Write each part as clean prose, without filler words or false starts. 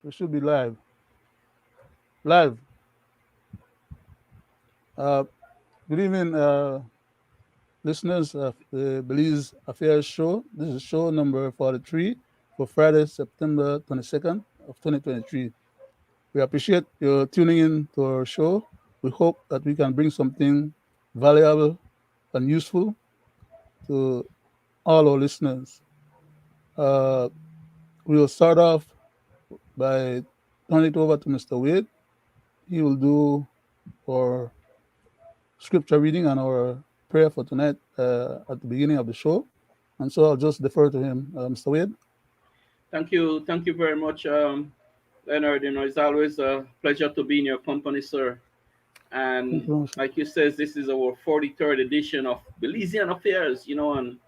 We should be live. Live. Uh, Good evening, listeners of the Belize Affairs Show. This is show number 43 for Friday, September 22nd of 2023. We appreciate your tuning in to our show. We hope that we can bring something valuable and useful to all our listeners. Uh, we will start off by turning it over to Mr. Wade. He will do our scripture reading and our prayer for tonight at the beginning of the show. And so I'll just defer to him. Mr. Wade? Thank you very much, Leonard. It's always a pleasure to be in your company, sir. Thank And you very much. like you says, this is our 43rd edition of Belizean Affairs, and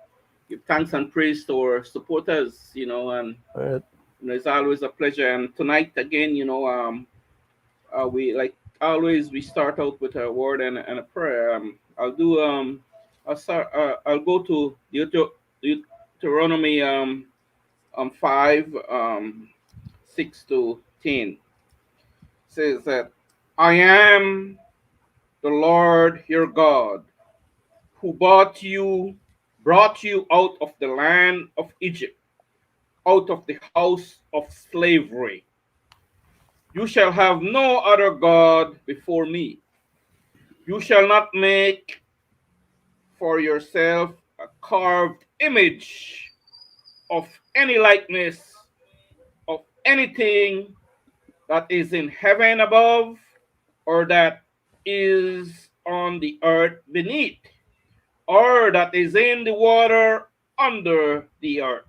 give thanks and praise to our supporters, and All right. it's always a pleasure. And tonight again, we like always we start out with a word and a prayer. I'll go to Deuteronomy 5 6 to 10. Says that I am the Lord your God who brought you out of the land of Egypt, out of the house of slavery. You shall have no other God before me. You shall not make for yourself a carved image of any likeness of anything that is in heaven above or that is on the earth beneath or that is in the water under the earth.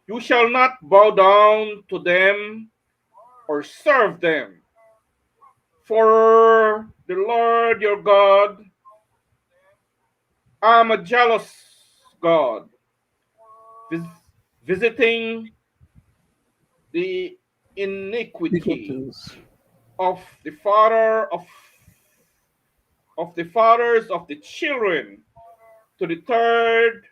You shall not bow down to them or serve them. For the Lord your God, I am a jealous God, vis- visiting the iniquity Iniquities. of the father of the fathers of the children to the third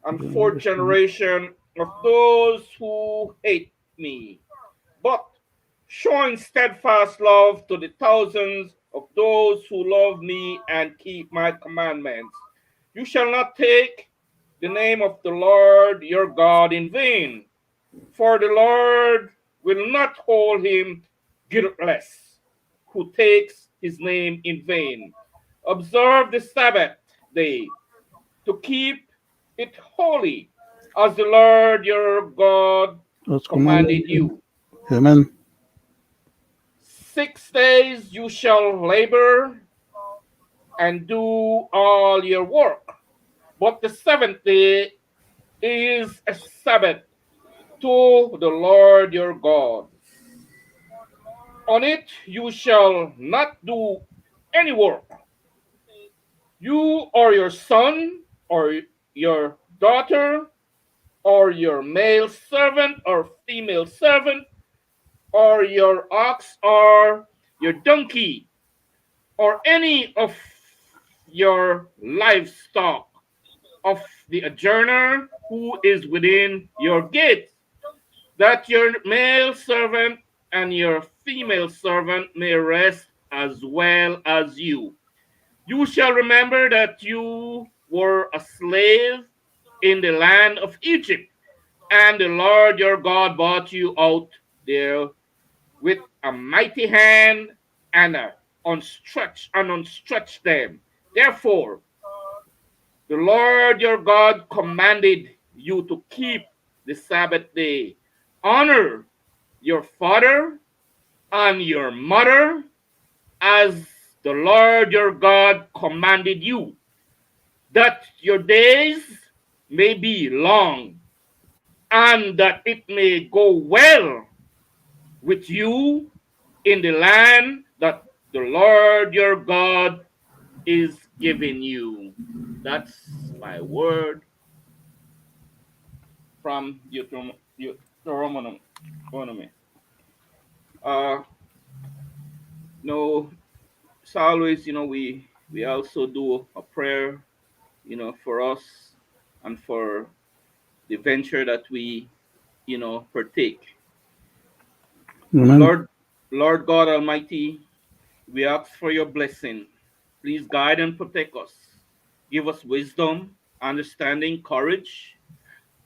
and fourth Generation. generation of those who hate me, but showing steadfast love to the thousands of those who love me and keep my commandments. You shall not take the name of the Lord your God in vain, for the Lord will not hold him guiltless who takes his name in vain. Observe the Sabbath day to keep it holy, as the Lord your God That's commanded commanded you. you. Amen. 6 days you shall labor and do all your work, but the seventh day is a Sabbath to the Lord your God. On it you shall not do any work, you or your son or your daughter or your male servant or female servant or your ox or your donkey or any of your livestock of the adjourner who is within your gate, that your male servant and your female servant may rest as well as you. You shall remember that you were a slave in the land of Egypt, and the Lord your God brought you out there with a mighty hand and unstretched them. Therefore, the Lord your God commanded you to keep the Sabbath day. Honor your father and your mother as the Lord your God commanded you, that your days may be long and that it may go well with you in the land that the Lord your God is giving you. That's my word from Deuteronomy. Uh, no, it's always, we also do a prayer, for us and for the venture that we, partake. Amen. Lord, Lord God Almighty, we ask for your blessing. Please guide and protect us. Give us wisdom, understanding, courage,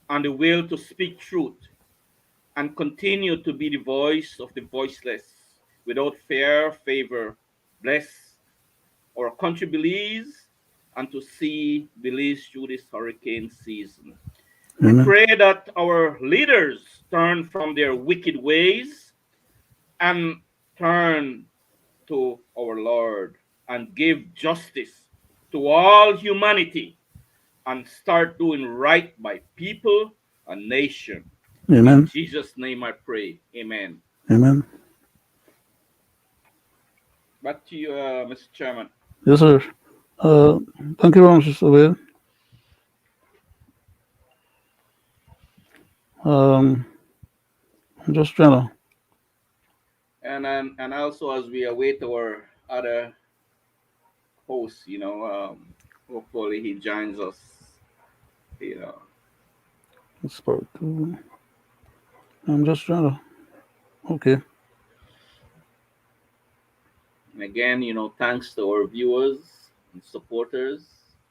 and the will to speak truth and continue to be the voice of the voiceless without fear, favor. Bless our country Belize and to see Belize through this hurricane season. We Amen. pray that our leaders turn from their wicked ways and turn to our Lord and give justice to all humanity and start doing right by people and nation. In Amen. Jesus' name I pray. Amen. Amen. Back to you, Mr. Chairman. Yes, sir. Uh, Thank you very much, Mr. Wade. Um, I'm just trying to. And also as we await our other host, hopefully he joins us. You know, It's part two. I'm just trying to. Okay. and again, thanks to our viewers and supporters,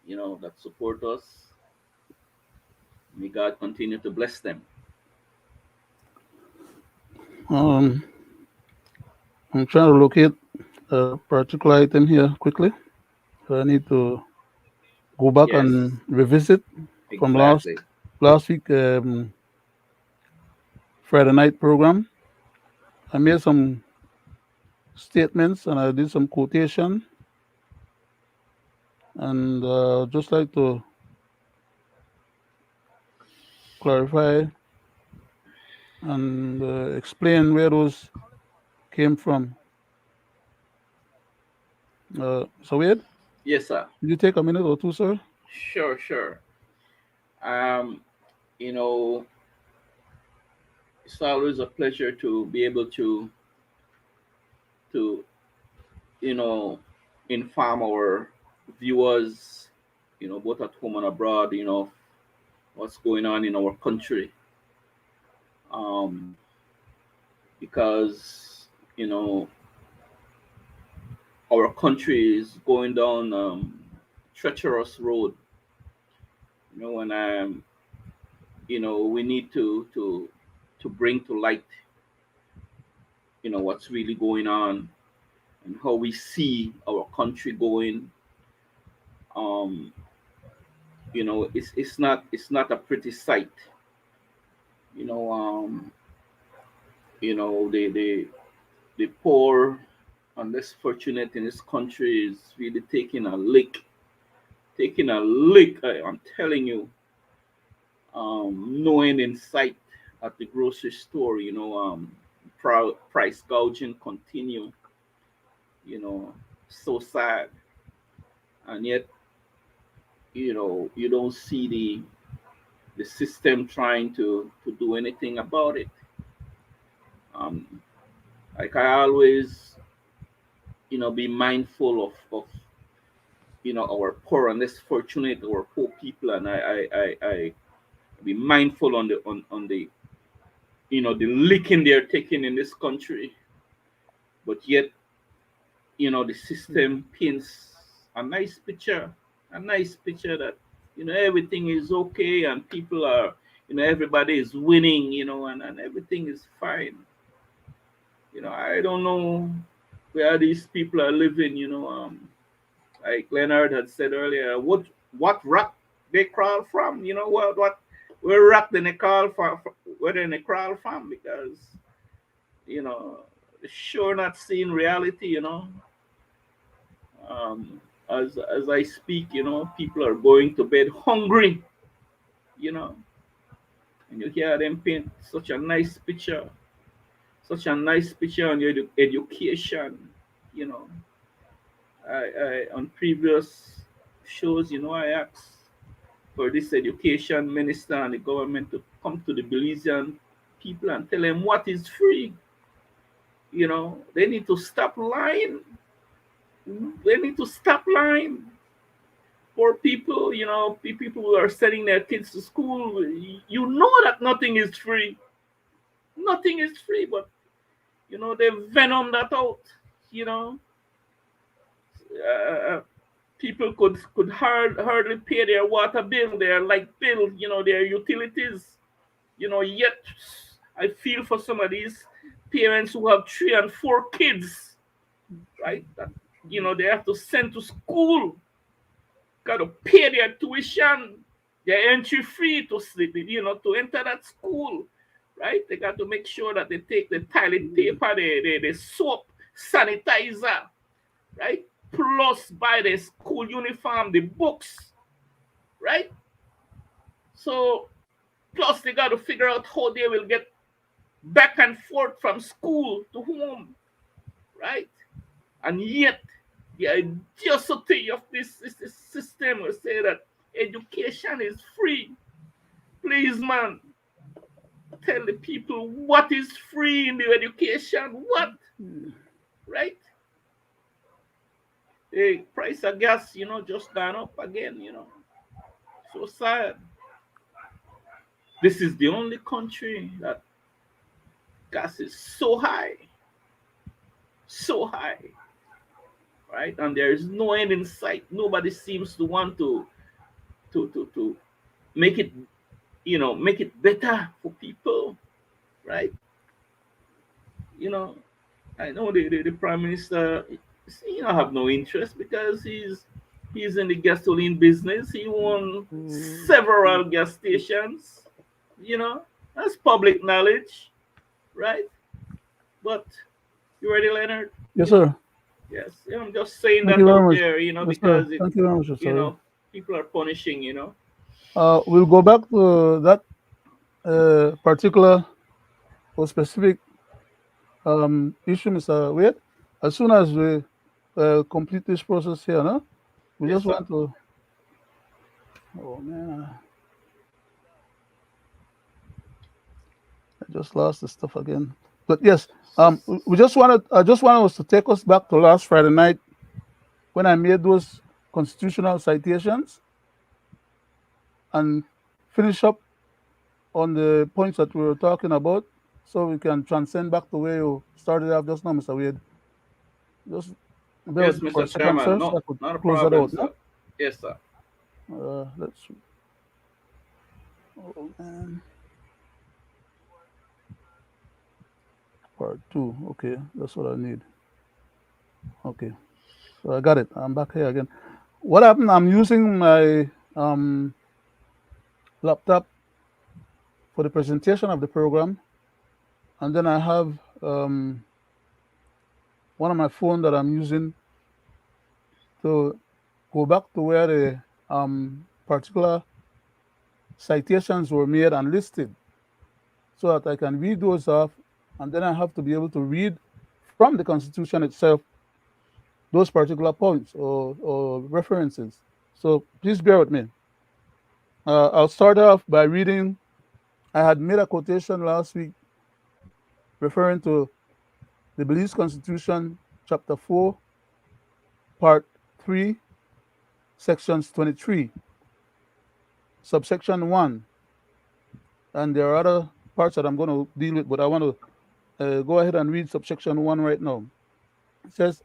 that support us. May God continue to bless them. Um, I'm trying to locate a particular item here quickly. So I need to go back Yes, and revisit from exactly. last week Friday night program. I made some statements and I did some quotation, and just like to clarify and explain where those came from. So Wade, Yes, sir. will you take a minute or two, sir? Sure, sure. Um, you know, it's always a pleasure to be able to you know inform our viewers, both at home and abroad, what's going on in our country. Um, because our country is going down treacherous road. And we need to bring to light what's really going on and how we see our country going. um it's not a pretty sight. you know um the poor and less fortunate in this country is really taking a lick. I'm telling you. Knowing in sight at the grocery store, price gouging continue. So sad. And yet, you don't see the system trying to do anything about it. um like I always be mindful of our poor and less fortunate, our poor people. And I be mindful on the licking they're taking in this country. But yet, the system paints a nice picture that everything is okay and people are, everybody is winning, and everything is fine. I don't know where these people are living. Like Leonard had said earlier, what rock they crawl from. What where rock they crawl from, where they crawl from, because you know sure not seeing reality. um, as I speak, people are going to bed hungry. You know, and you hear them paint such a nice picture on your education. You know, I on previous shows, I asked for this education minister and the government to come to the Belizean people and tell them what is free. They need to stop lying. They need to stop lying. Poor people, people who are sending their kids to school, that nothing is free. Nothing is free, but They venom that out. You know, uh, people could hardly pay their water bill, their light bill, their utilities. Yet I feel for some of these parents who have 3 and 4 kids, right? That they have to send to school, got to pay their tuition, their entry fee to to enter that school, right? They got to make sure that they take the toilet paper, the soap, sanitizer, right? Plus buy the school uniform, the books, right? So plus they got to figure out how they will get back and forth from school to home, right? And yet the audacity of this system will say that education is free. Please, man, tell the people what is free in the education. What, right? The price of gas, just gone up again. So sad. This is the only country that gas is so high, right? And there is no end in sight. Nobody seems to want to make it, make it better for people, right? You know, I know the prime minister, have no interest because he's in the gasoline business. He won several gas stations. That's public knowledge, right? But you ready, Leonard? Yes, sir. Yes. I'm just saying Thank you that very out much. there, Yes, sir. because Thank you very much, you sir. know, people are punishing. We'll go back to that particular or specific issue, Mr. Wade. As soon as we complete this process here, no? We Yes, just sir. want to. Oh man, I just lost the stuff again. But yes, we just wanted. I just wanted us to take us back to last Friday night when I made those constitutional citations and finish up on the points that we were talking about, so we can transcend back to where you started off just now, Mr. Wade. Just bear with Yes, me for Mr. a second, Chairman. sir, so No, I could not a close that problem, out. No? sir. Yes, sir. Let's. Oh man, part two. Okay, that's what I need. Okay, so I got it. I'm back here again. What happened? I'm using my laptop for the presentation of the program, and then I have one of my phone that I'm using to go back to where the particular citations were made and listed, so that I can read those off, and then I have to be able to read from the Constitution itself those particular points or references. So please bear with me. I'll start off by reading. I had made a quotation last week referring to the Belize Constitution, Chapter 4, Part 3, Sections 23, Subsection 1. And there are other parts that I'm going to deal with, but I want to go ahead and read Subsection 1 right now. It says,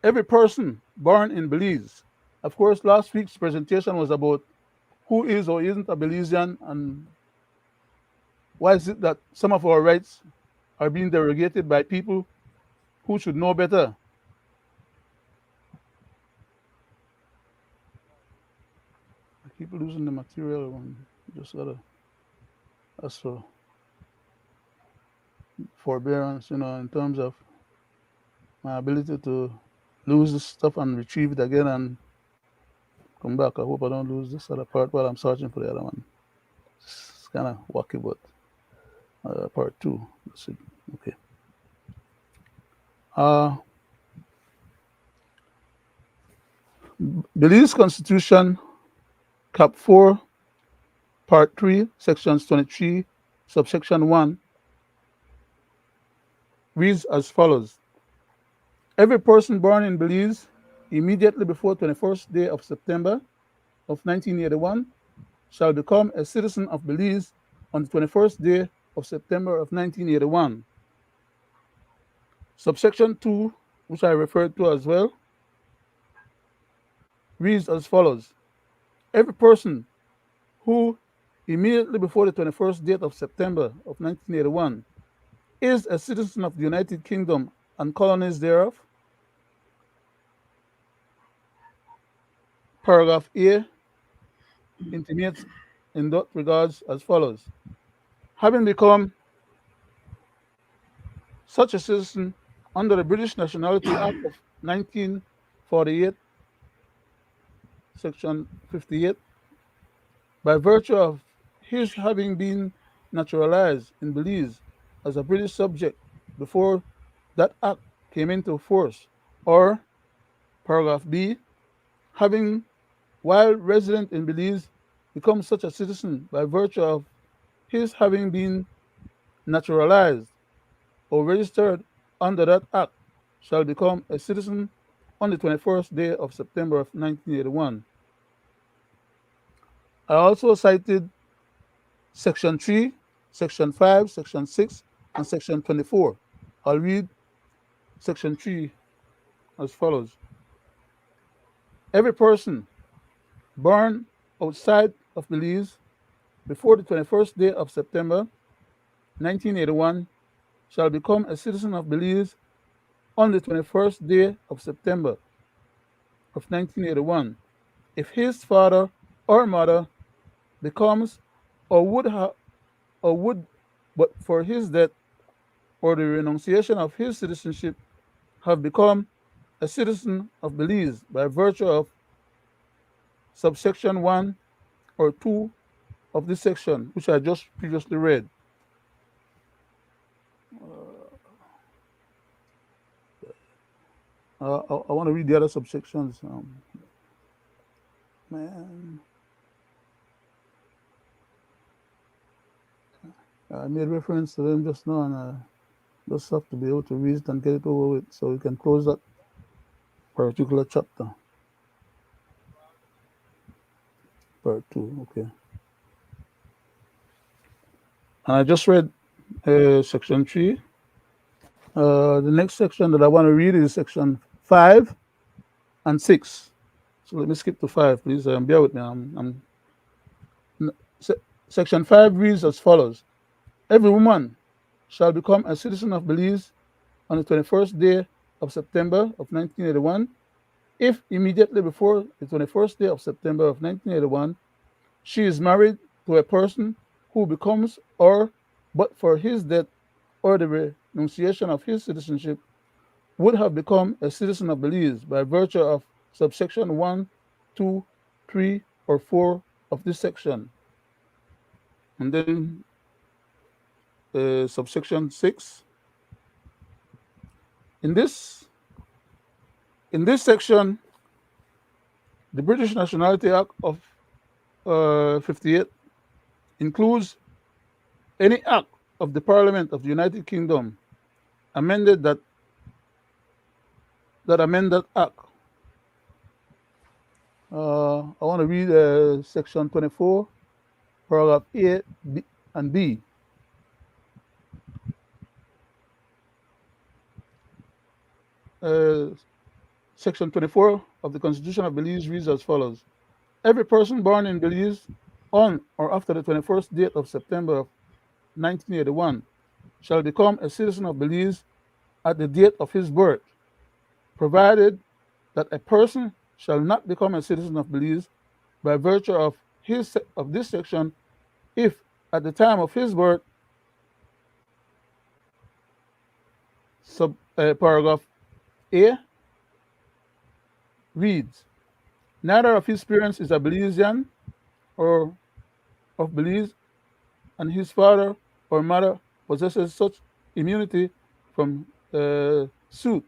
every person born in Belize. Of course, last week's presentation was about who is or isn't a Belizean and why is it that some of our rights are being derogated by people who should know better. I keep losing the material one. Just gotta ask for forbearance, in terms of my ability to lose this stuff and retrieve it again and come back. I hope I don't lose this other part while I'm searching for the other one. It's kind of wacky, but part two. Let's see. Okay. Uh, Belize Constitution, Cap 4, Part 3, Sections 23, Subsection 1, reads as follows. Every person born in Belize immediately before 21st day of September of 1981 shall become a citizen of Belize on the 21st day of September of 1981. Subsection 2, which I referred to as well, reads as follows. Every person who, immediately before the 21st date of September of 1981, is a citizen of the United Kingdom and colonies thereof, paragraph A intimates in that regards as follows. Having become such a citizen under the British Nationality Act of 1948, section 58, by virtue of his having been naturalized in Belize as a British subject before that act came into force, or paragraph B, having, while resident in Belize, become such a citizen by virtue of his having been naturalized or registered under that act, shall become a citizen on the 21st day of September of 1981. I also cited Section 3, Section 5, Section 6, and Section 24. I'll read Section 3 as follows. Every person born outside of Belize before the 21st day of September 1981 shall become a citizen of Belize on the 21st day of September of 1981 if his father or mother becomes or would but for his death or the renunciation of his citizenship have become a citizen of Belize by virtue of subsection 1 or 2 of this section, which I just previously read. I want to read the other subsections. Man, I made reference to them just now, and I just have to be able to read it and get it over with so we can close that particular chapter. Part 2, okay. And I just read section 3. The next section that I want to read is section 5 and 6. So let me skip to 5, please. Bear with me. Section 5 reads as follows. Every woman shall become a citizen of Belize on the 21st day of September of 1981 if immediately before the 21st day of September of 1981 she is married to a person who becomes or but for his death or the renunciation of his citizenship would have become a citizen of Belize by virtue of subsection 1, 2, 3, or 4 of this section. And then subsection 6. In this section, the British Nationality Act of 58 includes any act of the Parliament of the United Kingdom amended that amend that act. I want to read section 24, paragraph A, B, and B. Section 24 of the Constitution of Belize reads as follows. Every person born in Belize on or after the 21st date of September of 1981 shall become a citizen of Belize at the date of his birth, provided that a person shall not become a citizen of Belize by virtue of this section if at the time of his birth paragraph A reads, neither of his parents is a Belizean or of Belize, and his father or mother possesses such immunity from suit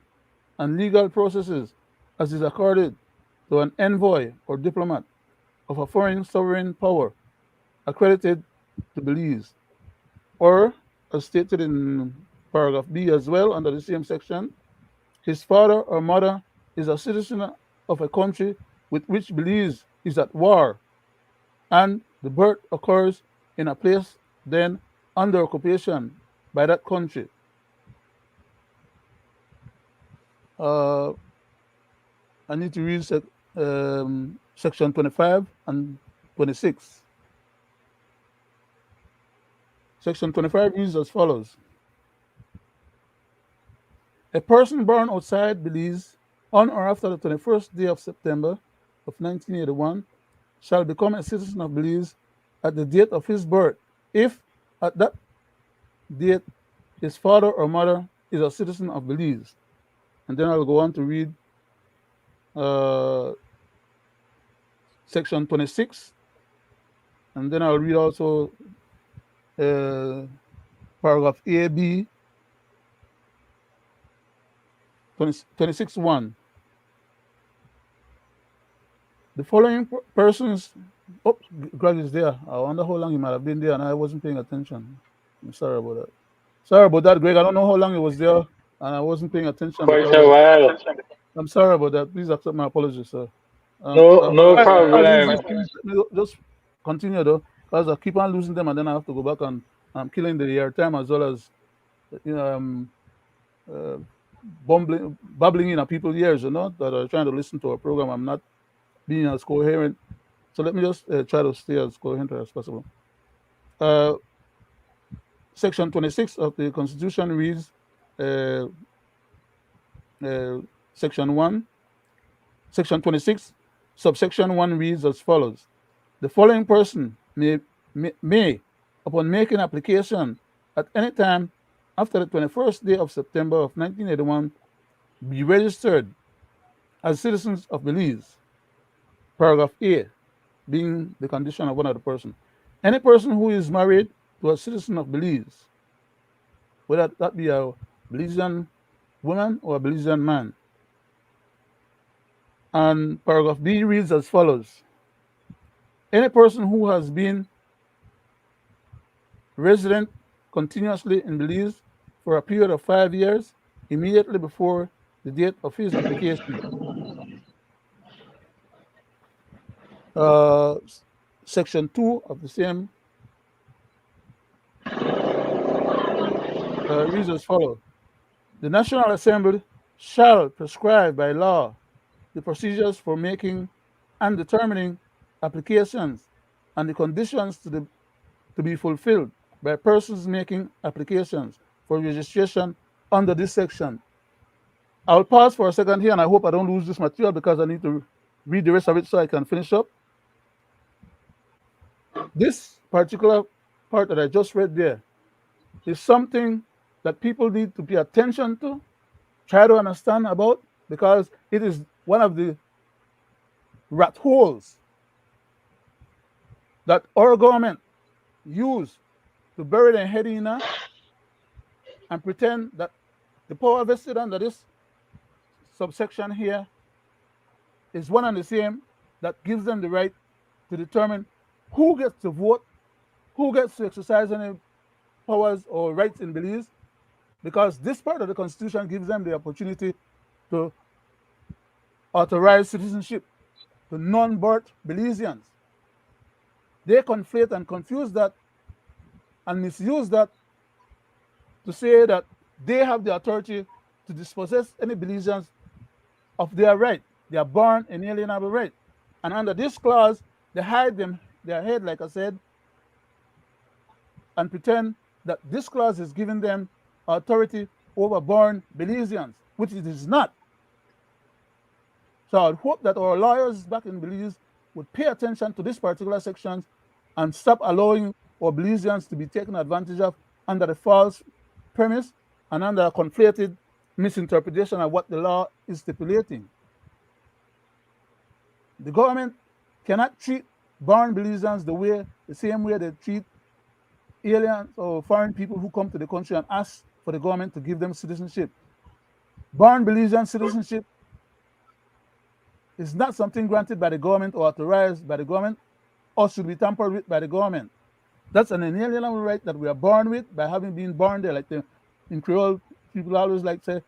and legal processes as is accorded to an envoy or diplomat of a foreign sovereign power accredited to Belize, or as stated in paragraph B as well under the same section, his father or mother is a citizen of a country with which Belize is at war, and the birth occurs in a place then under occupation by that country. Uh, I need to read section 25 and 26. Section 25 reads as follows: a person born outside Belize on or after the 21st day of September of 1981 shall become a citizen of Belize at the date of his birth, if at that date his father or mother is a citizen of Belize. And then I'll go on to read uh, section 26, and then I'll read also uh, paragraph A, B, 26 1. The following persons, oh, Greg is there. I wonder how long he might have been there and I wasn't paying attention. I'm sorry about that. Sorry about that, Greg. I don't know how long he was there and I wasn't paying attention Quite because a while. I'm sorry about that. Please accept my apologies, sir. No, no If I lose problem. this, please let me just continue though, because I keep on losing them and then I have to go back and I'm killing the airtime as well as you know uh, babbling in at people's ears, that are trying to listen to our program. I'm not being as coherent. So let me just try to stay as coherent as possible. Uh, Section 26 of the Constitution reads, uh, uh, Section 1, Section 26, subsection 1 reads as follows: the following person may, upon making application at any time after the 21st day of September of 1981, be registered as citizens of Belize. Paragraph A being the condition of one of the person. Any person who is married to a citizen of Belize, whether that be a Belizean woman or a Belizean man. And paragraph B reads as follows: any person who has been resident continuously in Belize for a period of 5 years immediately before the date of his application. Uh, Section 2 of the same reads as follows: the National Assembly shall prescribe by law the procedures for making and determining applications and the conditions to be fulfilled by persons making applications for registration under this section. I'll pause for a second here and I hope I don't lose this material because I need to read the rest of it so I can finish up. This particular part that I just read there is something that people need to pay attention to, try to understand about, because it is one of the rat holes that our government use to bury their head in and pretend that the power vested under this subsection here is one and the same that gives them the right to determine who gets to vote, who gets to exercise any powers or rights in Belize, because this part of the Constitution gives them the opportunity to authorize citizenship to non-birth Belizeans. They conflate and confuse that and misuse that to say that they have the authority to dispossess any Belizeans of their right, their born inalienable right. And under this clause, they hide their head, like I said, and pretend that this clause is giving them authority over born Belizeans, which it is not. So I hope that our lawyers back in Belize would pay attention to this particular section and stop allowing our Belizeans to be taken advantage of under the false premise and under a conflated misinterpretation of what the law is stipulating. The government cannot treat born Belizeans the same way they treat aliens or foreign people who come to the country and ask for the government to give them citizenship. Born Belizean citizenship is not something granted by the government or authorized by the government or should be tampered with by the government. That's an inalienable right that we are born with by having been born there. Like in Creole, people always like to say,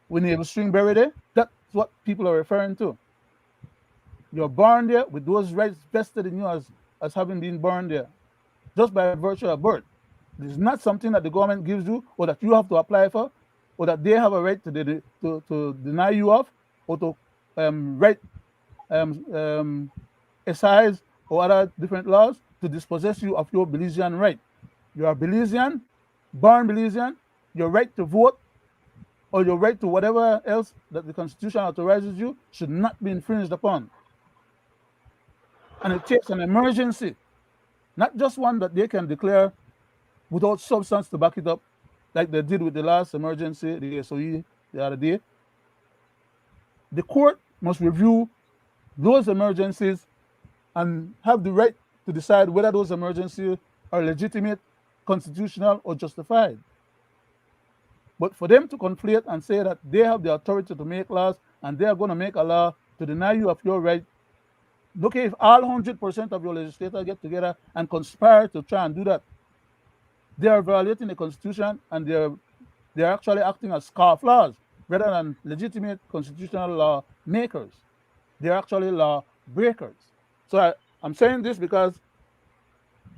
when you have a string buried there, that's what people are referring to. You're born there with those rights vested in you as having been born there, just by virtue of birth. It is not something that the government gives you or that you have to apply for. or that they have a right to deny you of, or to write excise or other different laws to dispossess you of your Belizean right. You are Belizean, born Belizean, your right to vote or your right to whatever else that the Constitution authorizes you should not be infringed upon. And it takes an emergency, not just one that they can declare without substance to back it up, like they did with the last emergency, the SOE, the other day. The court must review those emergencies and have the right to decide whether those emergencies are legitimate, constitutional, or justified. But for them to conflate and say that they have the authority to make laws and they are going to make a law to deny you of your right, look, if all 100% of your legislators get together and conspire to try and do that, they are violating the Constitution and they're actually acting as scofflaws rather than legitimate constitutional law makers. They're actually law breakers. So I'm saying this because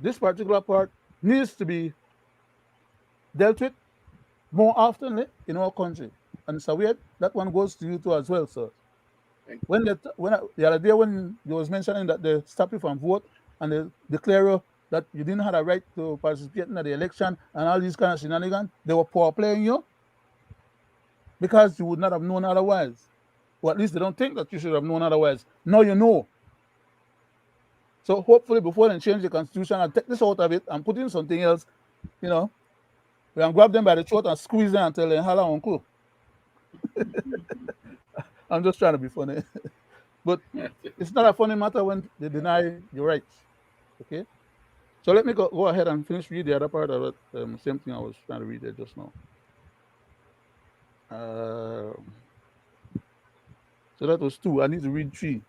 this particular part needs to be dealt with more often in our country. And so that one goes to you too as well, sir. The other day when you was mentioning that they stop you from vote and they declare you that you didn't have a right to participate in the election and all these kind of shenanigans, they were power playing you because you would not have known otherwise. Or at least they don't think that you should have known otherwise. Now you know. So hopefully before they change the Constitution and take this out of it and put in something else, we can grab them by the throat and squeeze them until they holler uncle. I'm just trying to be funny. But it's not a funny matter when they deny your rights. Okay? So let me go ahead and finish read the other part of it. Same thing I was trying to read there just now. So that was 2. I need to read 3.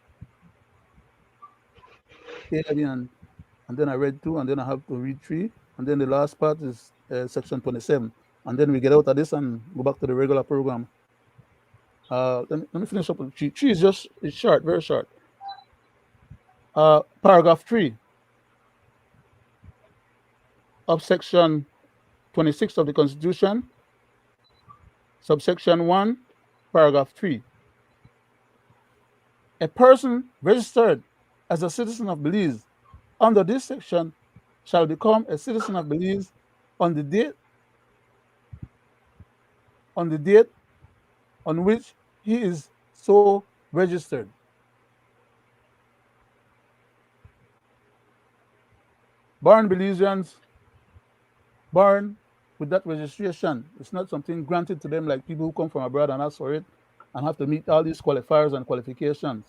And then I read 2, and then I have to read 3. And then the last part is section 27. And then we get out of this and go back to the regular program. Let me finish up with 3. 3 is it's short, very short. Paragraph 3 of section 26 of the Constitution, subsection 1, paragraph 3. A person registered as a citizen of Belize under this section shall become a citizen of Belize on the date on which he is so registered. Born Belizeans, born with that registration. It's not something granted to them like people who come from abroad and ask for it and have to meet all these qualifiers and qualifications.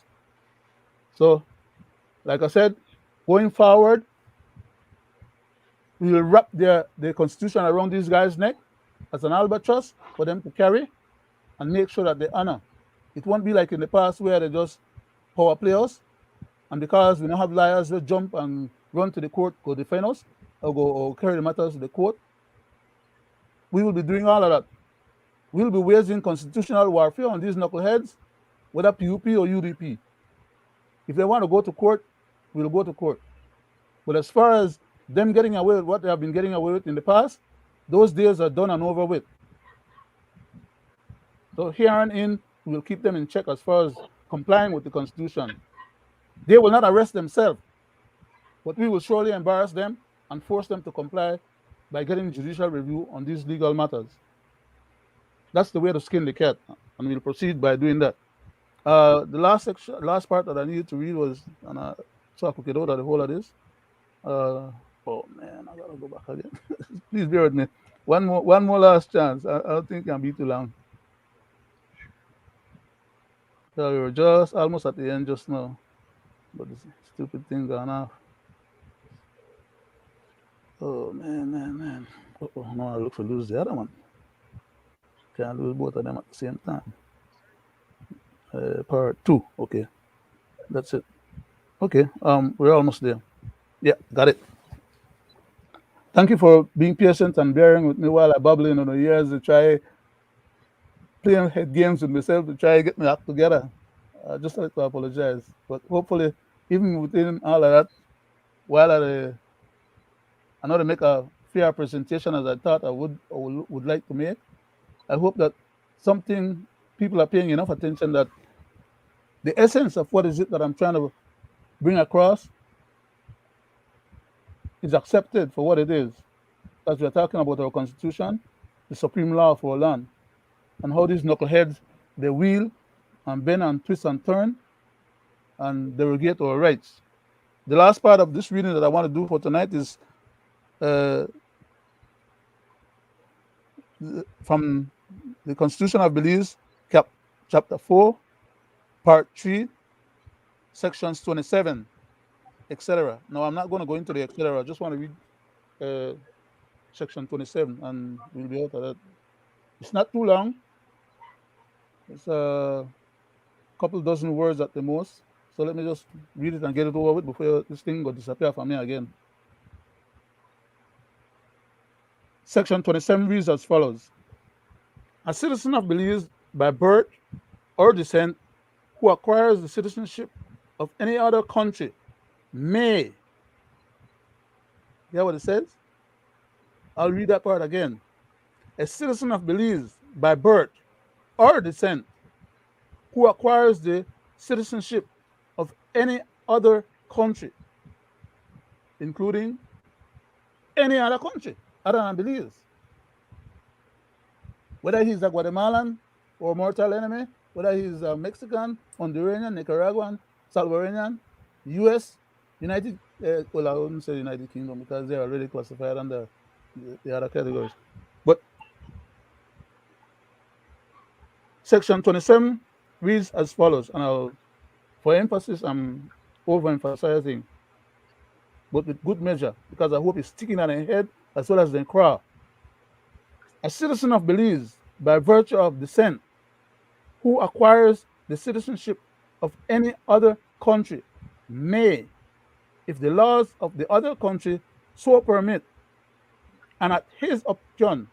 So, like I said, going forward, we will wrap the Constitution around these guys' neck as an albatross for them to carry and make sure that they honor. It won't be like in the past where they just power play us, and because we don't have liars, they jump and run to the court, go defend us, or carry the matters to the court. We will be doing all of that. We will be waging constitutional warfare on these knuckleheads, whether PUP or UDP. If they want to go to court, we'll go to court. But as far as them getting away with what they have been getting away with in the past, those days are done and over with. So here on in, we will keep them in check as far as complying with the Constitution. They will not arrest themselves, but we will surely embarrass them and force them to comply by getting judicial review on these legal matters. That's the way to skin the cat, and we'll proceed by doing that. The last part that I needed to read was, so I could get out of the whole of this. Oh man, I gotta go back again. Please bear with me. One more last chance. I don't think it can be too long. So we were just almost at the end just now, but this stupid thing gone off. Oh man. Oh, no, I look for lose the other one. Can't lose both of them at the same time. Part 2. Okay, that's it. Okay, we're almost there. Yeah, got it. Thank you for being patient and bearing with me while I babble in on the years to try playing head games with myself to try to get my act together. Just like to apologize, but hopefully, even within all of that, while I know to make a fair presentation as I thought I would like to make, I hope that something people are paying enough attention that the essence of what is it that I'm trying to bring across is accepted for what it is. As we're talking about our constitution, the supreme law of our land, and how these knuckleheads they wheel and bend and twist and turn and derogate our rights. The last part of this reading that I want to do for tonight is uh, from the Constitution of Belize, chapter 4, part 3, sections 27, etc. Now, I'm not going to go into the etc. I just want to read uh, section 27 and we'll be out of that. It's not too long, it's a couple dozen words at the most. So let me just read it and get it over with before this thing will disappear from me again. Section 27 reads as follows: a citizen of Belize by birth or descent who acquires the citizenship of any other country may, hear what it says? I'll read that part again. A citizen of Belize by birth or descent who acquires the citizenship of any other country, including any other country other than Belize, whether he's a Guatemalan or mortal enemy, whether he's a Mexican, Honduran, Nicaraguan, Salvadorian, U.S., United, well, I wouldn't say United Kingdom because they're already classified under the other categories. But Section 27 reads as follows, and for emphasis, I'm overemphasizing, but with good measure, because I hope it's sticking on their head as well as their craw. A citizen of Belize by virtue of descent who acquires the citizenship of any other country may, if the laws of the other country so permit, and at his option,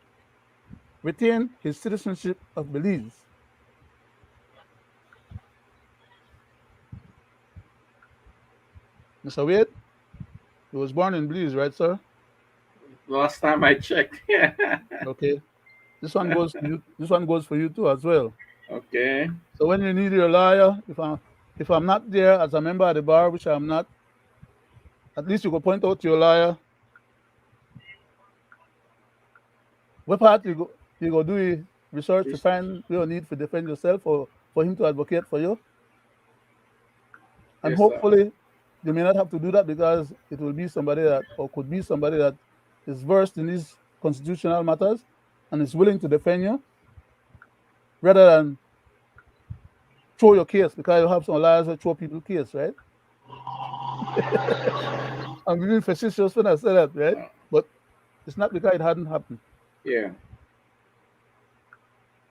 retain his citizenship of Belize. Mr. Wade, he was born in Belize, right, sir? Last time I checked. Okay. This one goes for you. This one goes for you too as well. Okay. So when you need your lawyer, if I'm not there as a member of the bar, which I'm not, at least you could point out to your lawyer what part you go do research to find your need to defend yourself or for him to advocate for you. And Yes, sir. hopefully you may not have to do that because it will be somebody that or could be somebody that is versed in these constitutional matters and is willing to defend you rather than throw your case, because you have some lawyers that throw people's case, right? I'm being facetious when I say that, right? Uh, But it's not because it hadn't happened. yeah.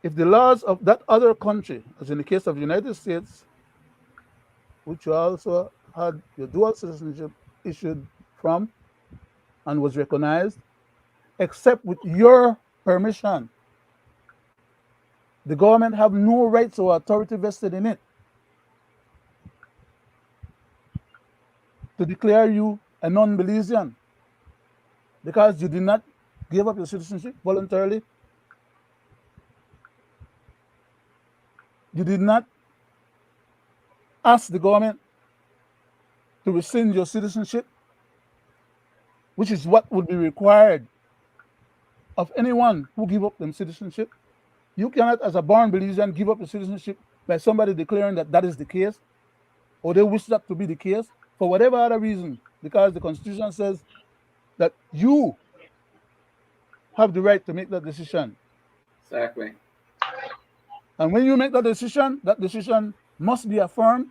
If the laws of that other country, as in the case of the United States, which you also had your dual citizenship issued from and was recognized, except with your permission, the government have no rights or authority vested in it to declare you a non-Belizean because you did not give up your citizenship voluntarily. You did not ask the government to rescind your citizenship, which is what would be required of anyone who give up them citizenship. You cannot, as a born Belizean, give up your citizenship by somebody declaring that that is the case, or they wish that to be the case for whatever other reason, because the Constitution says that you have the right to make that decision. Exactly. And when you make that decision must be affirmed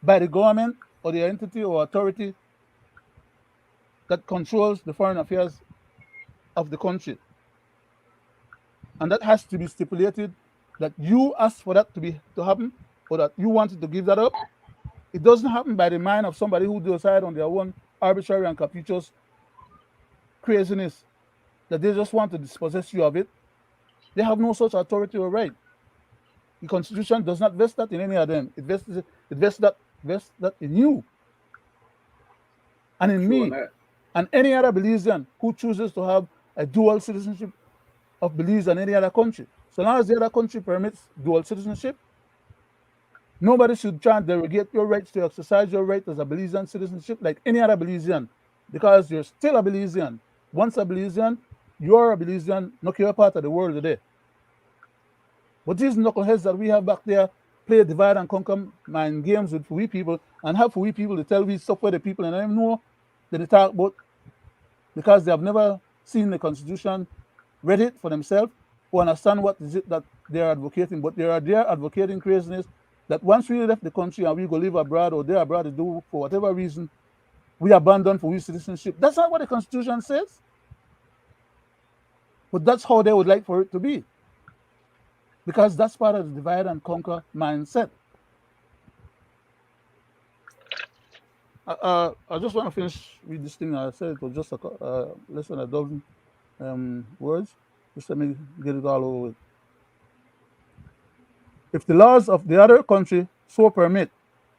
by the government or the entity or authority that controls the foreign affairs of the country. And that has to be stipulated that you asked for that to happen, or that you wanted to give that up. It doesn't happen by the mind of somebody who decide on their own arbitrary and capricious craziness that they just want to dispossess you of it. They have no such authority or right. The Constitution does not vest that in any of them. It vests that in you and in True me enough. and any other Belizean who chooses to have a dual citizenship of Belize and any other country. So long as the other country permits dual citizenship, nobody should try and derogate your rights to exercise your right as a Belizean citizenship like any other Belizean, because you're still a Belizean. Once a Belizean, you're a Belizean, no care part of the world today. But these knuckleheads that we have back there play divide and conquer mind games with we people and have we people to tell we stuff where the people and I don't know that they talk about because they have never seen the Constitution, read it for themselves, or understand what is it that they're advocating. But they are there advocating craziness that once we left the country and we go live abroad or they're abroad to do for whatever reason, we abandon for we citizenship. That's not what the Constitution says. But that's how they would like for it to be. Because that's part of the divide and conquer mindset. I just want to finish with this thing. I said it was just less than a dozen words. Just let me get it all over with. If the laws of the other country so permit,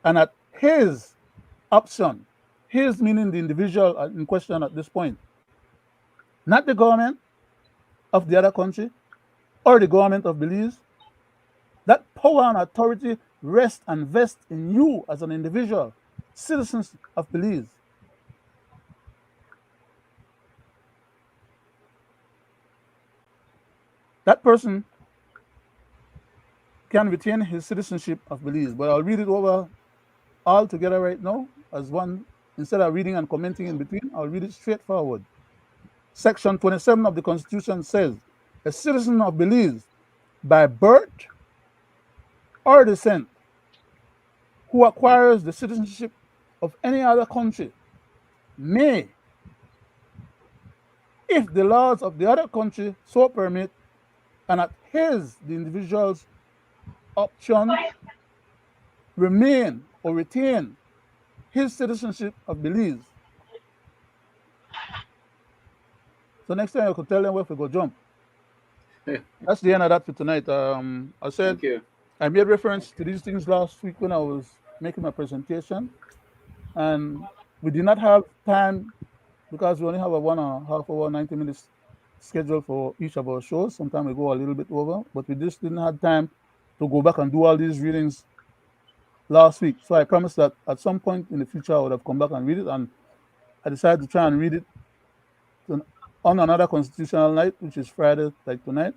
and at his option, his meaning the individual in question at this point, not the government of the other country or the government of Belize, that power and authority rest and vest in you as an individual, citizens of Belize. That person can retain his citizenship of Belize. But I'll read it over all together right now as one. Instead of reading and commenting in between, I'll read it straightforward. Section 27 of the Constitution says, a citizen of Belize by birth or descent who acquires the citizenship of any other country may, if the laws of the other country so permit, and at his, the individual's option, remain or retain his citizenship of Belize. So next time I could tell them where to go jump. That's the end of that for tonight. I said Thank you. I made reference to these things last week when I was making my presentation, and we did not have time because we only have a 1.5 hour, 90 minutes schedule for each of our shows. Sometimes we go a little bit over, but we just didn't have time to go back and do all these readings last week. So I promised that at some point in the future I would have come back and read it, and I decided to try and read it on another constitutional night, which is Friday, like tonight,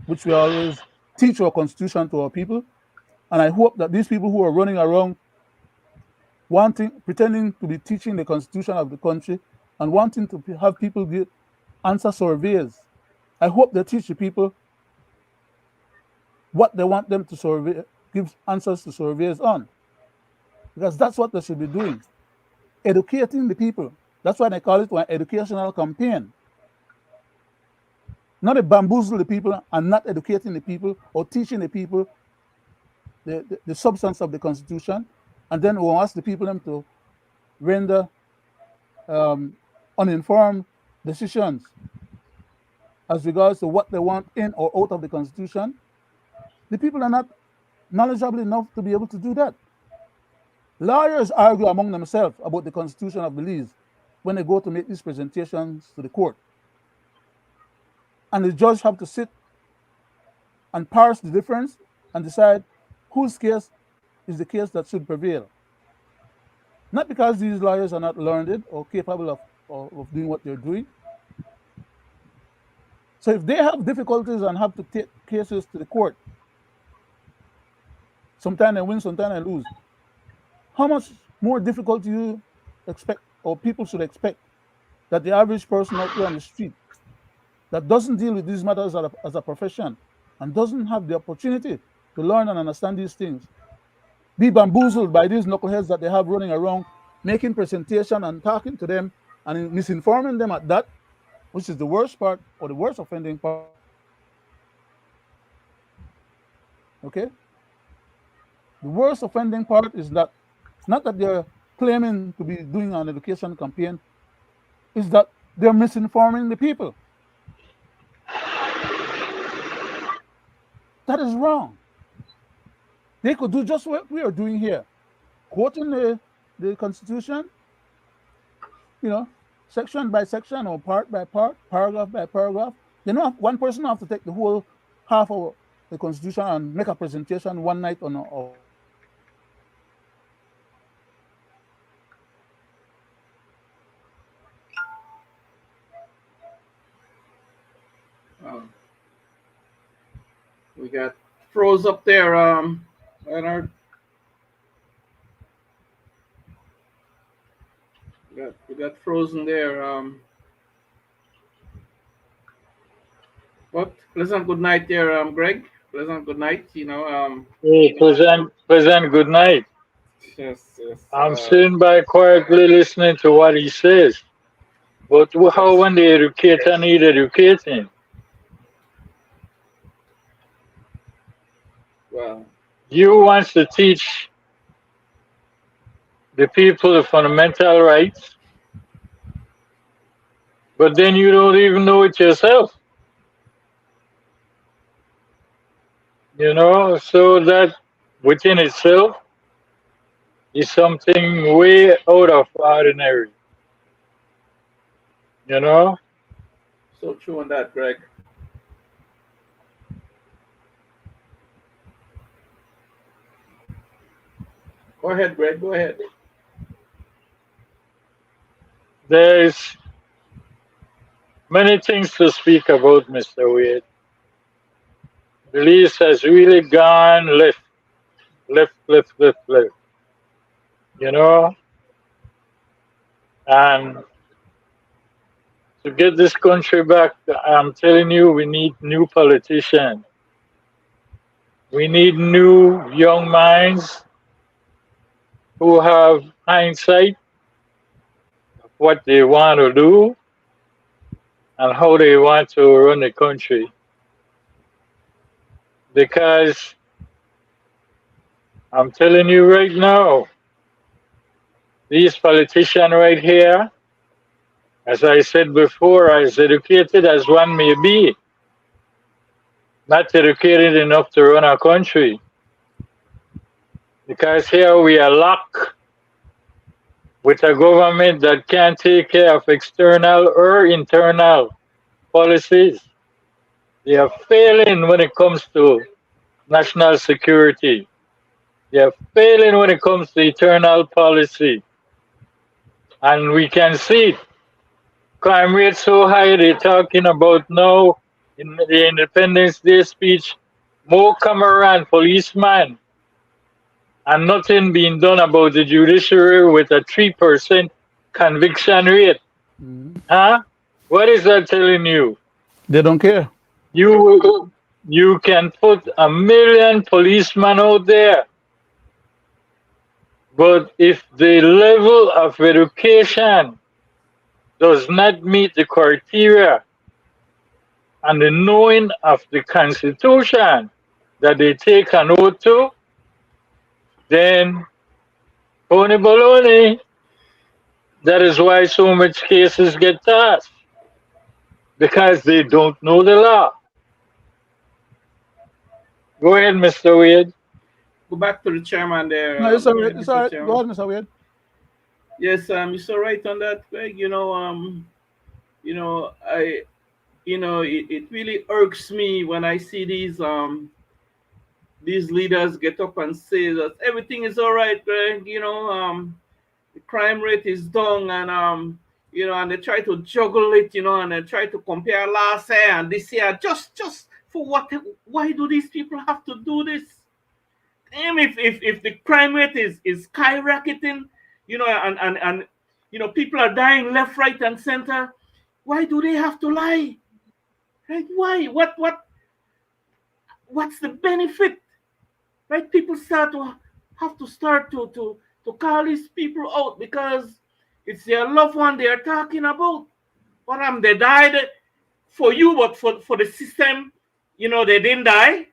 which we always teach our constitution to our people. And I hope that these people who are running around pretending to be teaching the constitution of the country and wanting to have people answer surveys, I hope they teach the people what they want them to give answers to surveys on. Because that's what they should be doing, educating the people. That's why they call it an educational campaign. Not to bamboozle the people and not educating the people or teaching the people the substance of the Constitution, and then we'll ask the people them to render uninformed decisions as regards to what they want in or out of the Constitution. The people are not knowledgeable enough to be able to do that. Lawyers argue among themselves about the Constitution of Belize when they go to make these presentations to the court. And the judge have to sit and parse the difference and decide whose case is the case that should prevail. Not because these lawyers are not learned or capable of doing what they're doing. So if they have difficulties and have to take cases to the court, sometimes they win, sometimes they lose. How much more difficult do you expect, or people should expect, that the average person out there on the street that doesn't deal with these matters as a profession and doesn't have the opportunity to learn and understand these things, be bamboozled by these knuckleheads that they have running around, making presentation and talking to them and misinforming them at that, which is the worst part or the worst offending part. Okay? The worst offending part is that not that they're claiming to be doing an education campaign, is that they're misinforming the people. That is wrong. They could do just what we are doing here, quoting the Constitution, section by section or part by part, paragraph by paragraph, one person have to take the whole half of the constitution and make a presentation one night on or one day. Um, we got froze up there, Leonard. We got frozen there. What? Pleasant good night there, Greg. Pleasant good night. Hey, present, good night. Yes, yes. I'm sitting by quietly listening to what he says. But how Yes. when the educator need educating? Well, You wants to teach the people the fundamental rights, but then you don't even know it yourself. So that within itself is something way out of ordinary. You know, so true on that, Greg. Go ahead, Greg. Go ahead. there's many things to speak about, Mr. Wade. Belize has really gone left, left, left, left, left. You know, and to get this country back, I'm telling you, we need new politicians. We need new young minds who have hindsight of what they want to do and how they want to run the country. Because I'm telling you right now, these politicians right here, as I said before, as educated as one may be, not educated enough to run our country. Because here we are locked with a government that can't take care of external or internal policies. They are failing when it comes to national security. They are failing when it comes to internal policy. And we can see it. Crime rate so high, they're talking about now in the Independence Day speech, more Cameron policemen and nothing being done about the judiciary with a 3% conviction rate. Mhm. Huh? What is that telling you? They don't care. You you can put 1 million policemen out there, but if the level of education does not meet the criteria and the knowing of the constitution that they take an oath to, then pony baloney. That is why so much cases get tossed because they don't know the law. Go ahead, Mr. Wade. Go back to the chairman there. No, it's all Go right. ahead, It's all Mr. right. Go Chairman. ahead, Mr. Wade. Yes, you're so right on that, Greg. I, it really irks me when I see these leaders get up and say that everything is all right, Greg. The crime rate is down, and and they try to juggle it, and they try to compare last year and this year. Just for what? Why do these people have to do this? Damn, if the crime rate is skyrocketing, and people are dying left, right, and center. Why do they have to lie? Right? Why? What's the benefit? Right? People start to have to start to call these people out because it's their loved one they are talking about. What they died for you, but for the system, they didn't die,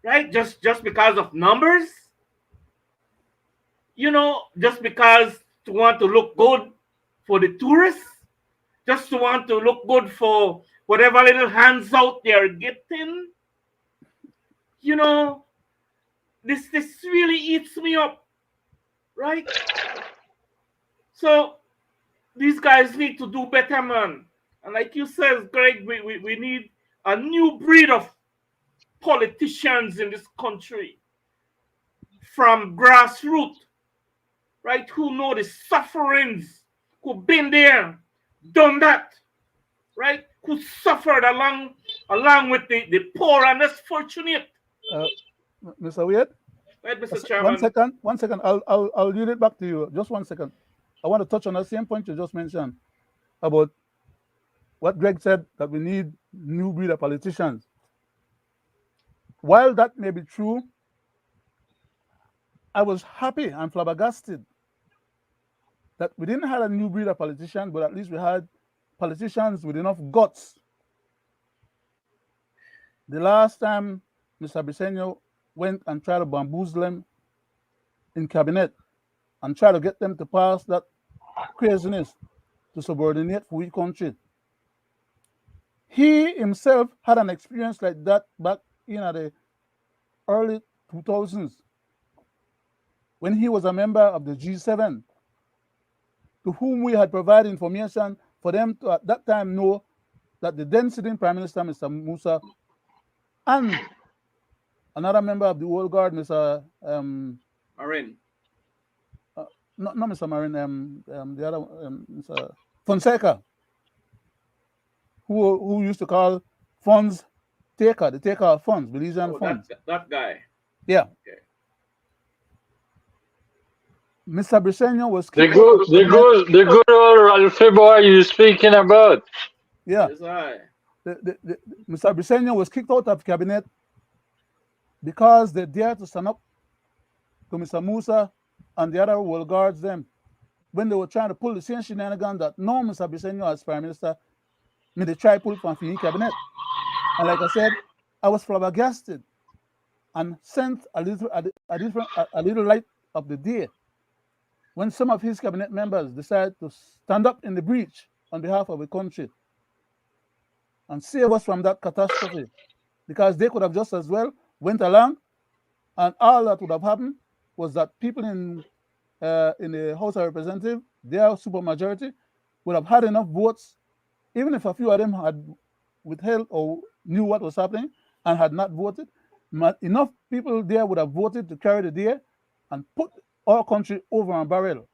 right? Just because of numbers, just because to want to look good for the tourists, just to want to look good for whatever little hands out they're getting. You know, this really eats me up, right? So these guys need to do better, man. And like you said, Greg, we need a new breed of politicians in this country from grassroots, right? Who know the sufferings, who been there, done that, right? Who suffered along with the poor and less fortunate, Uh, Mr. Wade, right, Mr. one Chairman? second, one second. I'll yield it back to you. Just 1 second. I want to touch on the same point you just mentioned about what Greg said, that we need new breed of politicians. While that may be true, I was happy and flabbergasted that we didn't have a new breed of politician, but at least we had politicians with enough guts. The last time Mr. Briceño went and tried to bamboozle them in cabinet and try to get them to pass that craziness to subordinate for we country. He himself had an experience like that back in the early 2000s when he was a member of the G7, to whom we had provided information for them to at that time know that the then sitting Prime Minister, Mr. Musa, and another member of the old guard, Mr. Marin. Not Mr. Marin, the other Mr. Fonseca, who used to call funds taker, the taker of funds, Belizean funds. That guy. Yeah. Okay. Mr. Briceño was The good old Ralphie boy you speaking about. Yeah. Yes, I. Mr. Briceño was kicked out of cabinet because they dared to stand up to Mr. Musa and the other world guards them when they were trying to pull the same shenanigan that no Mr. Briceño as Prime Minister made a try pull from the cabinet. And like I said, I was flabbergasted and sent a little light of the day when some of his cabinet members decided to stand up in the breach on behalf of the country and save us from that catastrophe, because they could have just as well went along, and all that would have happened was that people in the House of Representatives, their supermajority, would have had enough votes, even if a few of them had withheld or knew what was happening and had not voted. Enough people there would have voted to carry the day and put our country over a barrel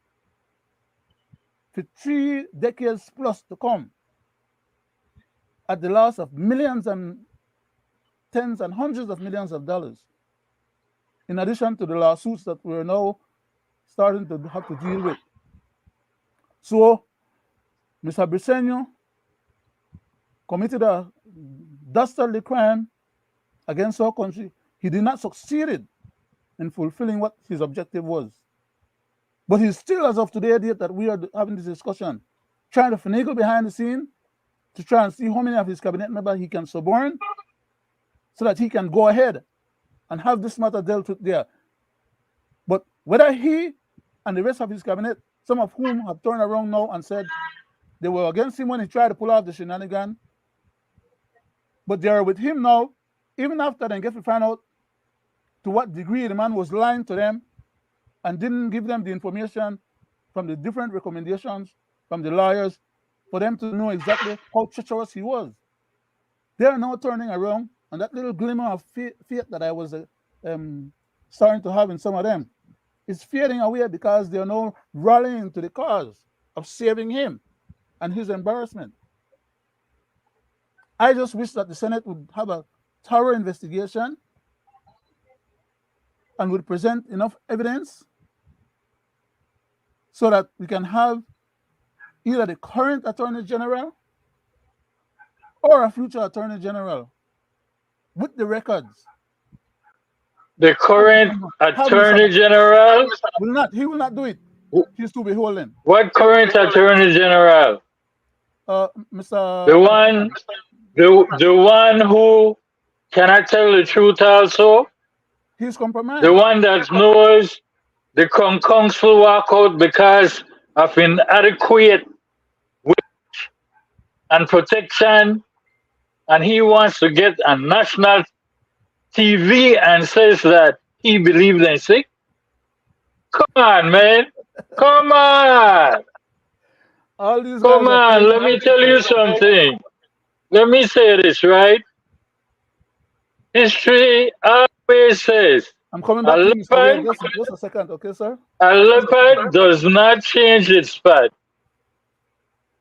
for 3 decades plus to come, at the loss of millions and tens and hundreds of millions of dollars, in addition to the lawsuits that we're now starting to have to deal with. So, Mr. Briceño committed a dastardly crime against our country. He did not succeed in fulfilling what his objective was. But he's still, as of today, that we are having this discussion, trying to finagle behind the scene to try and see how many of his cabinet members he can suborn so that he can go ahead and have this matter dealt with there. But whether he and the rest of his cabinet, some of whom have turned around now and said they were against him when he tried to pull off the shenanigan, but they are with him now, even after they get to find out to what degree the man was lying to them and didn't give them the information from the different recommendations from the lawyers for them to know exactly how treacherous he was. They are now turning around, and that little glimmer of faith that I was starting to have in some of them is fading away, because they are now rallying to the cause of saving him and his embarrassment. I just wish that the Senate would have a thorough investigation and would present enough evidence so that we can have either the current Attorney General or a future Attorney General with the records. The current Attorney General? He will not do it. He's too beholden. What current Attorney General? Mr. The one who cannot tell the truth also? He's compromised. The one that knows the Kongkongs will walk out because of inadequate wage and protection, and he wants to get on national TV and says that he believes in sick? Come on, man. Come on. All these Come guys are on, playing let me tell you something. Let me say this, right? History always says I'm coming a back to you, Mr. Wade. leopard, Just a second, okay, sir? a Just a second. leopard does not change its spot.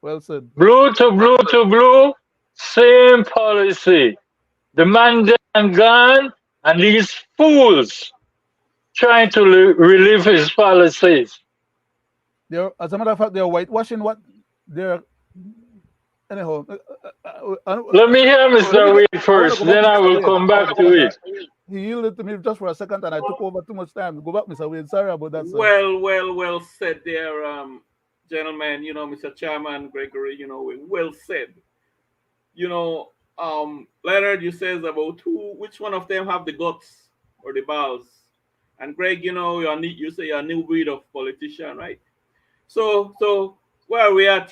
Well said. Blue to blue to blue, same policy. The man done gone, and these fools trying to relive his policies. They're, as a matter of fact, they're whitewashing what they're. Anyhow, Let me hear let me Mr. get. Wade I want to first, go back then to I Mr. will Wade come back to because it. he yielded to me just for a second and I took over too much time. Go back, Mr. Wade. Sorry about that, sir. Well said there, gentlemen. Mr. Chairman Gregory. Well said. You know, Leonard, you says about which one of them have the guts or the balls, and Greg, you say you're a new breed of politician, right? So where are we at?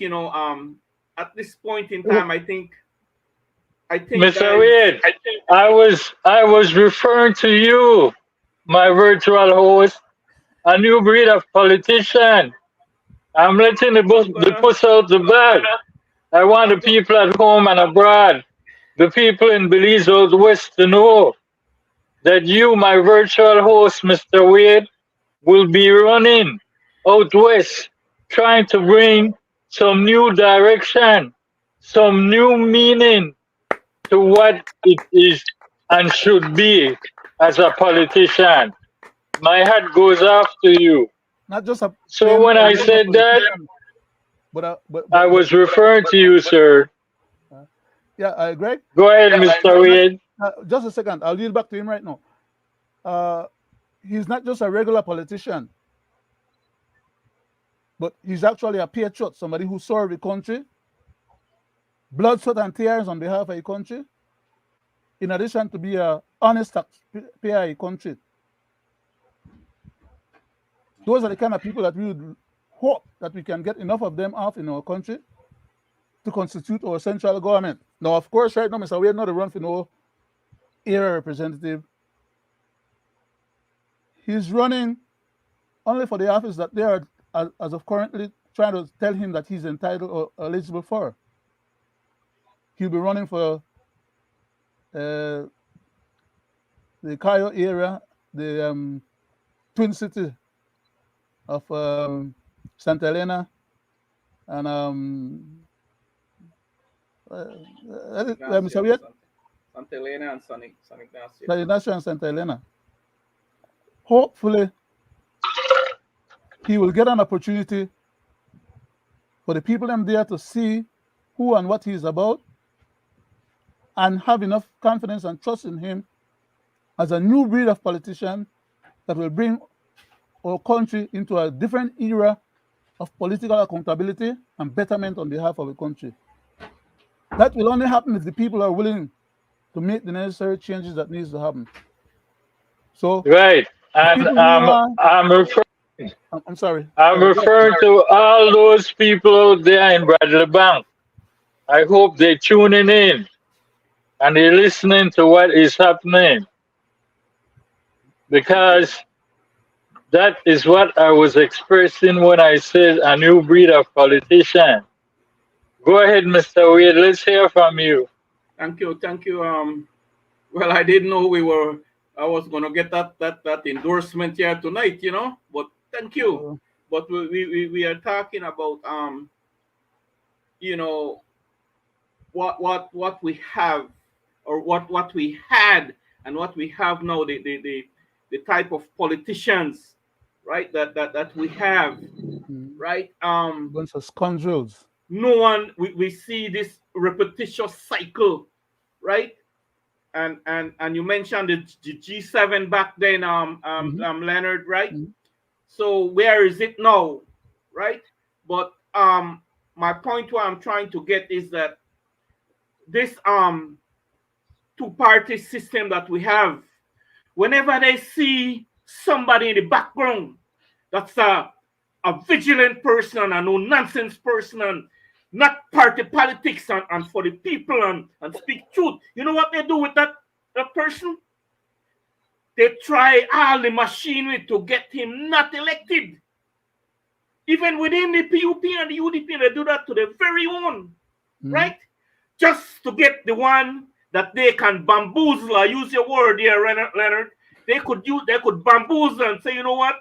At this point in time, I think, Mr. guys. Wade, I was referring to you, my virtual host, a new breed of politician. I'm letting I'm the gonna. puss out the bag. I want the I'm go, people at home and abroad, the people in Belize Old West to know that you, my virtual host, Mr. Wade, will be running out west, trying to bring some new direction, some new meaning to what it is and should be as a politician. My hat goes off to you. Not just a So plain when I regular said that, politician, but I was referring to you, sir. yeah, Greg. Go ahead, Mr. Wade. Just a second. I'll yield back to him right now. Uh, he's not just a regular politician, but he's actually a patriot, somebody who served the country, blood, sweat, and tears on behalf of the country, in addition to be a honest taxpayer of the country. Those are the kind of people that we would hope that we can get enough of them off in our country to constitute our central government. Now, of course, right now, Mr. We're not a run for no area representative. He's running only for the office that they are, as of currently, trying to tell him that he's entitled or eligible for. He'll be running for the Cayo area, the twin city of Santa Elena, and Mr. Weir, Santa Elena and San Ignacio. San Ignacio and Santa Elena. Hopefully, he will get an opportunity for the people in there to see who and what he's about and have enough confidence and trust in him as a new breed of politician that will bring our country into a different era of political accountability and betterment on behalf of the country. That will only happen if the people are willing to make the necessary changes that needs to happen. So, Right. And people who are, I'm sorry. I'm referring to all those people out there in Bradley Bank. I hope they're tuning in and they're listening to what is happening, because that is what I was expressing when I said a new breed of politician. Go ahead, Mr. Wade. Let's hear from you. Thank you. Well, I didn't know I was gonna get that endorsement here tonight, But thank you. But we are talking about you know, what we have, or what we had, and what we have now. The type of politicians, right? That we have, right? Bunch of scoundrels. No one. We see this repetitious cycle, right? And you mentioned the G7 back then, Leonard, right? So where is it now, right? But my point, what I'm trying to get is that this two-party system that we have, whenever they see somebody in the background that's a vigilant person and a no nonsense person and not party politics and for the people and speak truth, you know what they do with that person? They try all the machinery to get him not elected. Even within the PUP and the UDP, they do that to their very own, right? Just to get the one that they can bamboozle. I use your word here, Leonard. They could bamboozle and say, you know what?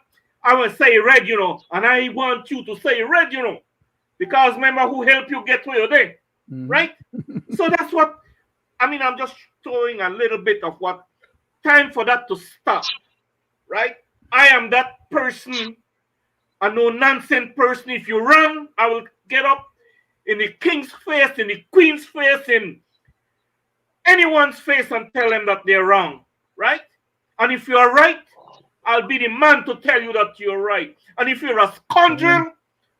I will say red, and I want you to say red, because remember who helped you get where you're there, right? So that's what, I'm just throwing a little bit of what, time for that to stop, right? I am that person, a no-nonsense person. If you run, I will get up in the king's face, in the queen's face, in anyone's face and tell them that they're wrong, right? And if you're right, I'll be the man to tell you that you're right. And if you're a scoundrel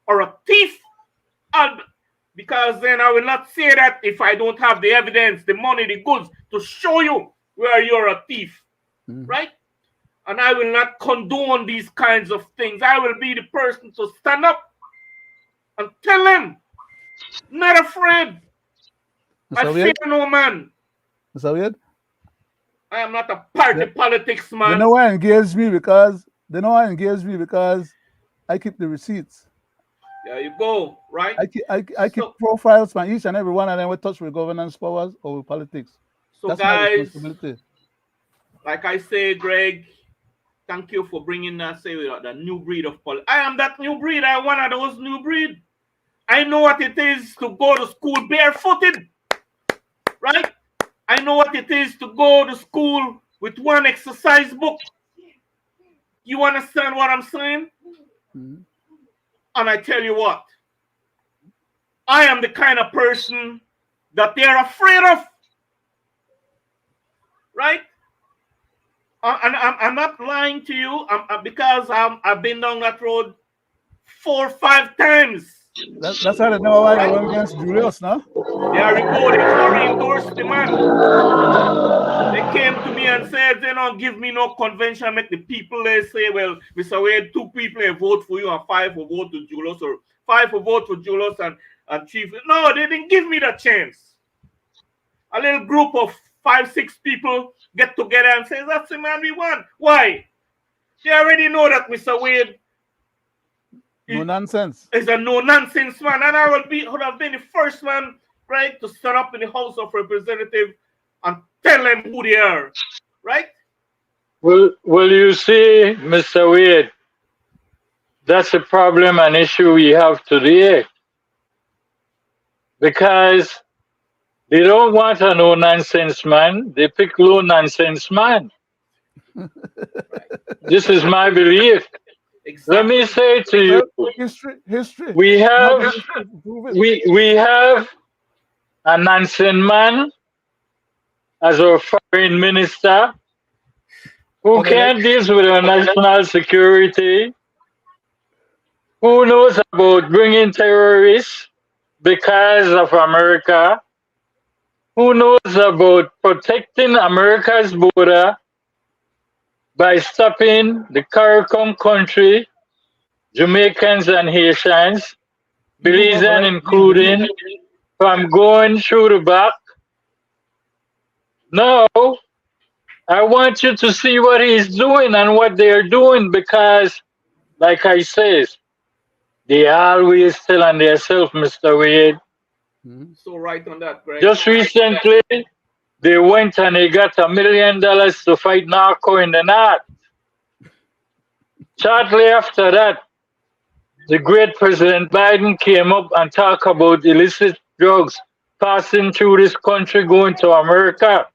or a thief, because then I will not say that if I don't have the evidence, the money, the goods to show you where you're a thief, right? And I will not condone these kinds of things. I will be the person to stand up and tell them, not afraid. I fear no man. Is that weird? I am not a party politics man. They know why engage me because I keep the receipts. There you go, right? I keep profiles from each and every one of them with touch with governance powers or with politics. So that's guys, my responsibility. Like I say, Greg, thank you for bringing that, the new breed of politics. I am that new breed. I am one of those new breed. I know what it is to go to school barefooted, right? I know what it is to go to school with one exercise book. You understand what I'm saying? And I tell you what, I am the kind of person that they're afraid of, right? And I'm not lying to you because I've been down that road 4 or 5 times. That's how they know why I went against Julius, no? There we go. They already endorsed the man. They came to me and said, they don't give me no convention. Make the people they say, well, Mr. Wade, 2 people will vote for you and 5 will vote to Julius, or 5 will vote for Julius and Chief. No, they didn't give me that chance. A little group of 5, 6 people get together and say, that's the man we want. Why? They already know that Mr. Wade no nonsense. Is a no-nonsense man. And I would have been the first man, right, to stand up in the House of Representatives and tell them who they are, right? Well, you see, Mr. Wade, that's a problem and issue we have today. Because they don't want a no-nonsense man. They pick low-nonsense man. This is my belief. Exactly. Let me say to you, history. We have a nonsense man as our foreign minister who can't deal with our national security, who knows about bringing terrorists because of America, who knows about protecting America's border by stopping the CARICOM country, Jamaicans and Haitians, Belizean including, from going through the back. Now, I want you to see what he's doing and what they're doing because, like I said, they always tell on themselves, Mr. Wade. So right on that, Greg. Just recently, they went and they got $1 million to fight narco in the north. Shortly after that, the great President Biden came up and talked about illicit drugs passing through this country going to America.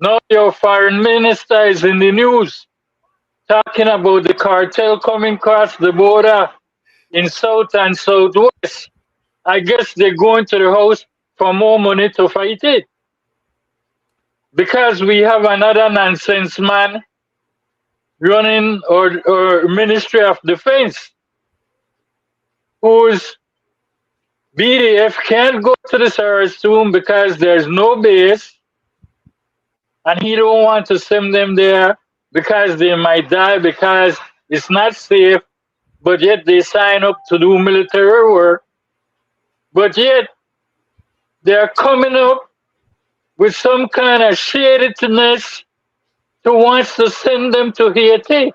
Now your foreign minister is in the news talking about the cartel coming across the border in South and Southwest. I guess they're going to the house for more money to fight it. Because we have another nonsense man running our Ministry of Defense, whose BDF can't go to the Sarah's tomb because there's no base, and he don't want to send them there because they might die because it's not safe, but yet they sign up to do military work, but yet they're coming up with some kind of shadedness to wants to send them to Haiti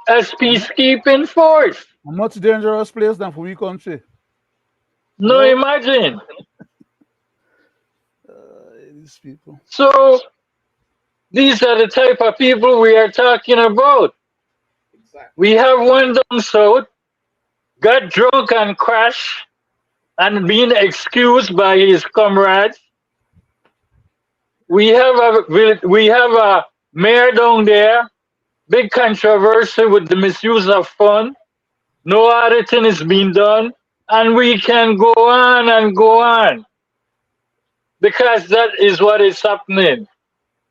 as peacekeeping force. A much dangerous place than for we country. No, Hello? imagine. These people. So these are the type of people we are talking about. Exactly. We have one down south, got drunk and crashed and been excused by his comrades. We have a mayor down there, big controversy with the misuse of fund. No auditing is being done, and we can go on and go on because that is what is happening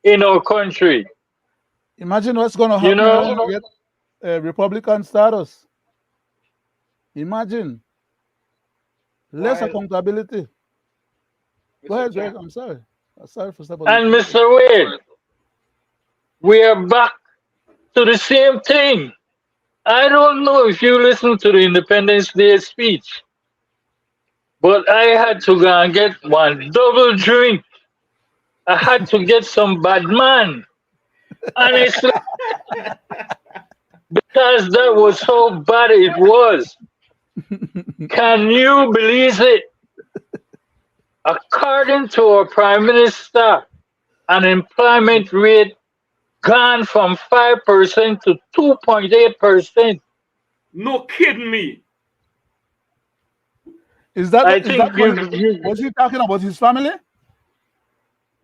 in our country. Imagine what's going to You happen when know, we get Republican status. Imagine less While accountability. Go Mr. ahead, Greg. Jack, I'm sorry. I'm sorry for stepping on your and toes. Mr. Wade, we are back to the same thing. I don't know if you listened to the Independence Day speech, but I had to go and get one double drink. I had to get some bad man. Honestly, because that was how bad it was. Can you believe it? According to our Prime Minister, unemployment rate gone from 5% to 2.8%. no kidding me. I Is that think what was he talking about his family?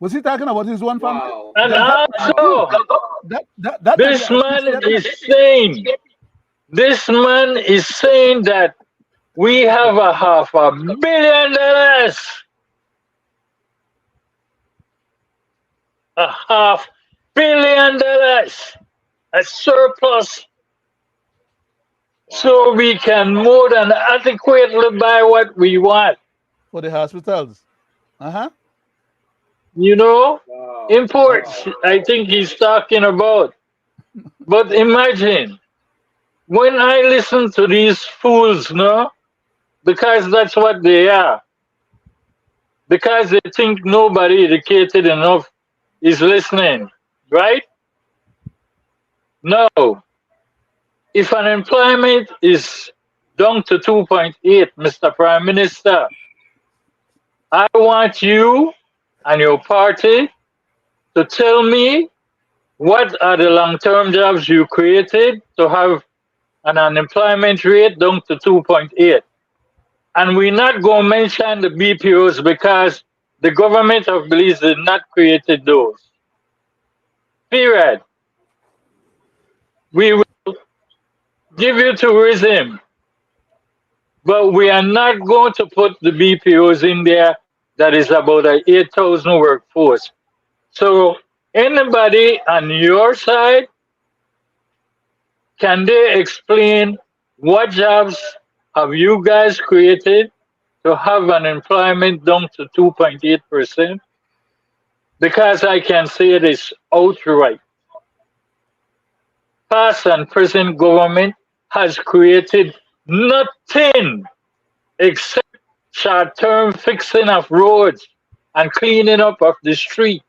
Was he talking about his one family? Wow. and Because that is true. also That I this man appreciate that. is saying, this man is saying that we have a $500 million, $500 million, a surplus, so Wow. we can more than adequately buy what we want. For the hospitals. Uh-huh. You know, Wow. imports, Wow. I think he's talking about. But imagine when I listen to these fools, no, because that's what they are, because they think nobody educated enough is listening, right? No. If unemployment is down to 2.8, Mr. Prime Minister, I want you and your party to tell me what are the long term jobs you created to have an unemployment rate down to 2.8. And we're not going to mention the BPOs because the government of Belize did not create those. Period. We will give you tourism, but we are not going to put the BPOs in there that is about a 8,000 workforce. So anybody on your side, can they explain what jobs have you guys created to have an employment down to 2.8%? Because I can say this outright. Past and present government has created nothing except short-term fixing of roads and cleaning up of the street.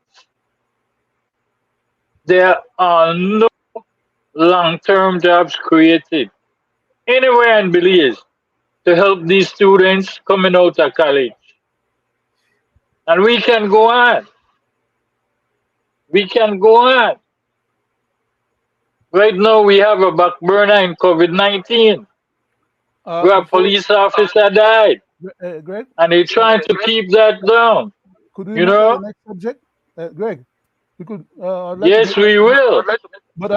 There are no long-term jobs created anywhere in Belize to help these students coming out of college. And we can go on. We can go on. Right now, we have a back burner in COVID 19 where a Before police officer died, Greg, and they're trying to keep that down. could we You make that the know? next subject? Greg, we could. I'd like to Yes, make that. we will. But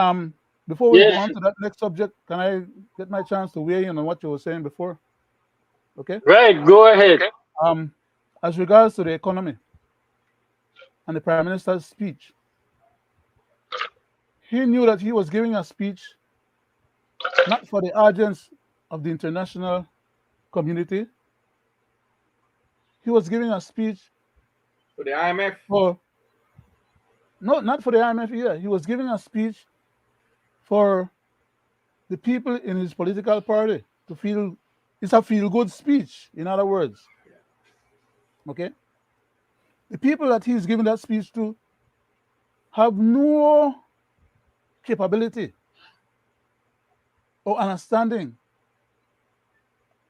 before we go Yes, on to that next subject, can I get my chance to weigh in on what you were saying before? Okay. right. Go ahead. Um, as regards to the economy and the Prime Minister's speech, he knew that he was giving a speech not for the audience of the international community. He was giving a speech To the IMF. for no, not for the IMF either. He was giving a speech for the people in his political party to feel. It's a feel-good speech. In other words, okay, the people that he's giving that speech to have no capability or understanding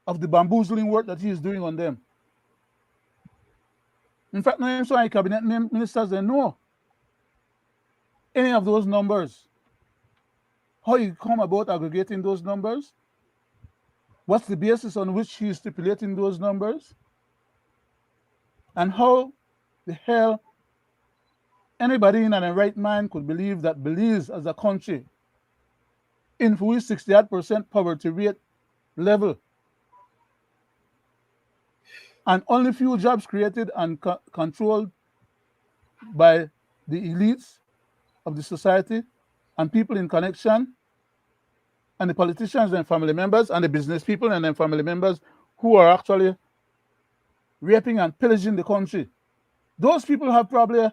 of the bamboozling work that he is doing on them. In fact, no even so cabinet ministers they know any of those numbers. How you come about aggregating those numbers? What's the basis on which he is stipulating those numbers? And how the hell anybody in their right mind could believe that Belize as a country, in which 68% poverty rate level, and only few jobs created and controlled by the elites of the society and people in connection, and the politicians and family members, and the business people and their family members who are actually raping and pillaging the country. Those people have probably,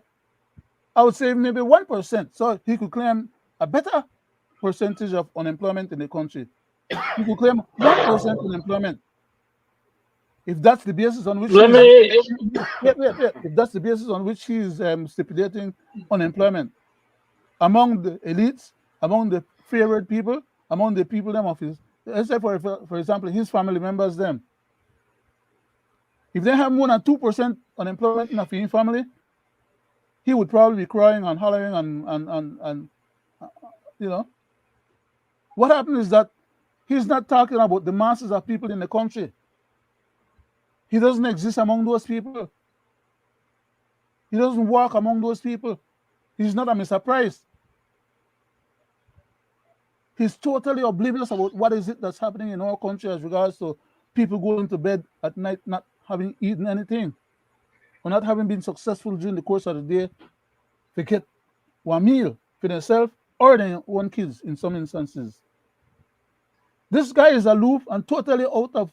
I would say, maybe 1%. So he could claim a better percentage of unemployment in the country. He could claim 1% unemployment. If that's the basis on which if that's the basis on which he is stipulating unemployment among the elites, among the favored people, among the people them of his, let's say for example, his family members them. If they have more than 2% unemployment in a his family, he would probably be crying and hollering and you know. What happened is that he's not talking about the masses of people in the country. He doesn't exist among those people. He doesn't walk among those people. He's not a Mr. Price. He's totally oblivious about what is it that's happening in our country as regards to people going to bed at night not having eaten anything or not having been successful during the course of the day to get one meal for themselves or their own kids in some instances. This guy is aloof and totally out of,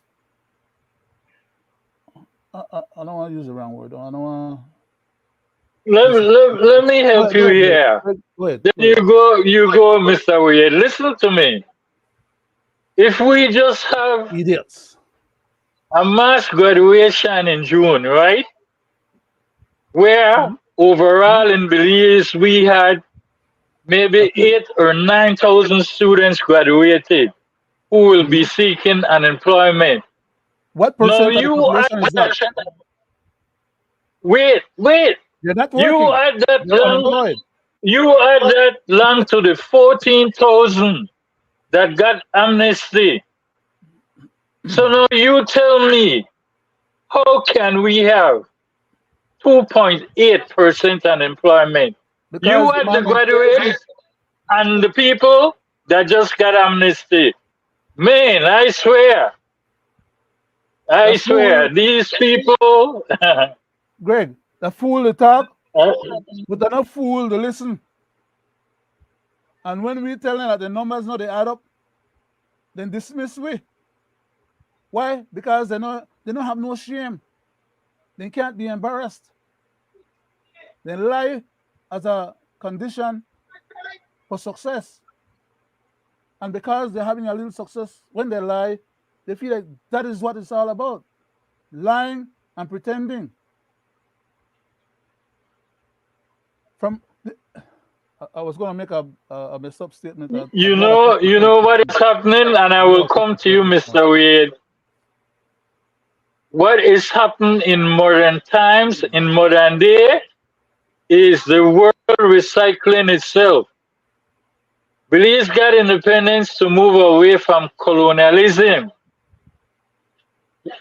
I don't want to use the wrong word. I don't want Let me help you here. Go ahead. Then you go, Mr. Weird. Listen to me. If we just have idiots. a mass graduation in June, right? Where overall in Belize we had maybe 8,000 or 9,000 students graduated who will be seeking unemployment. What percent of the population is that? Wait. You're not working. You add that long to the 14,000 that got amnesty. So now you tell me, how can we have 2.8% unemployment? Because you add the graduates and the people that just got amnesty. Man, I swear, these people. Greg, the fool to talk, but they're not fool to listen. And when we tell them that the numbers not they add up, then dismiss we. Why? Because they don't have no shame. They can't be embarrassed. They lie as a condition for success. And because they're having a little success, when they lie, they feel like that is what it's all about. Lying and pretending. I was going to make a messed up statement. You know what is happening, and I will come to you, Mr. Wade. What is happening in modern times, in modern day, is the world recycling itself. Belize got independence to move away from colonialism.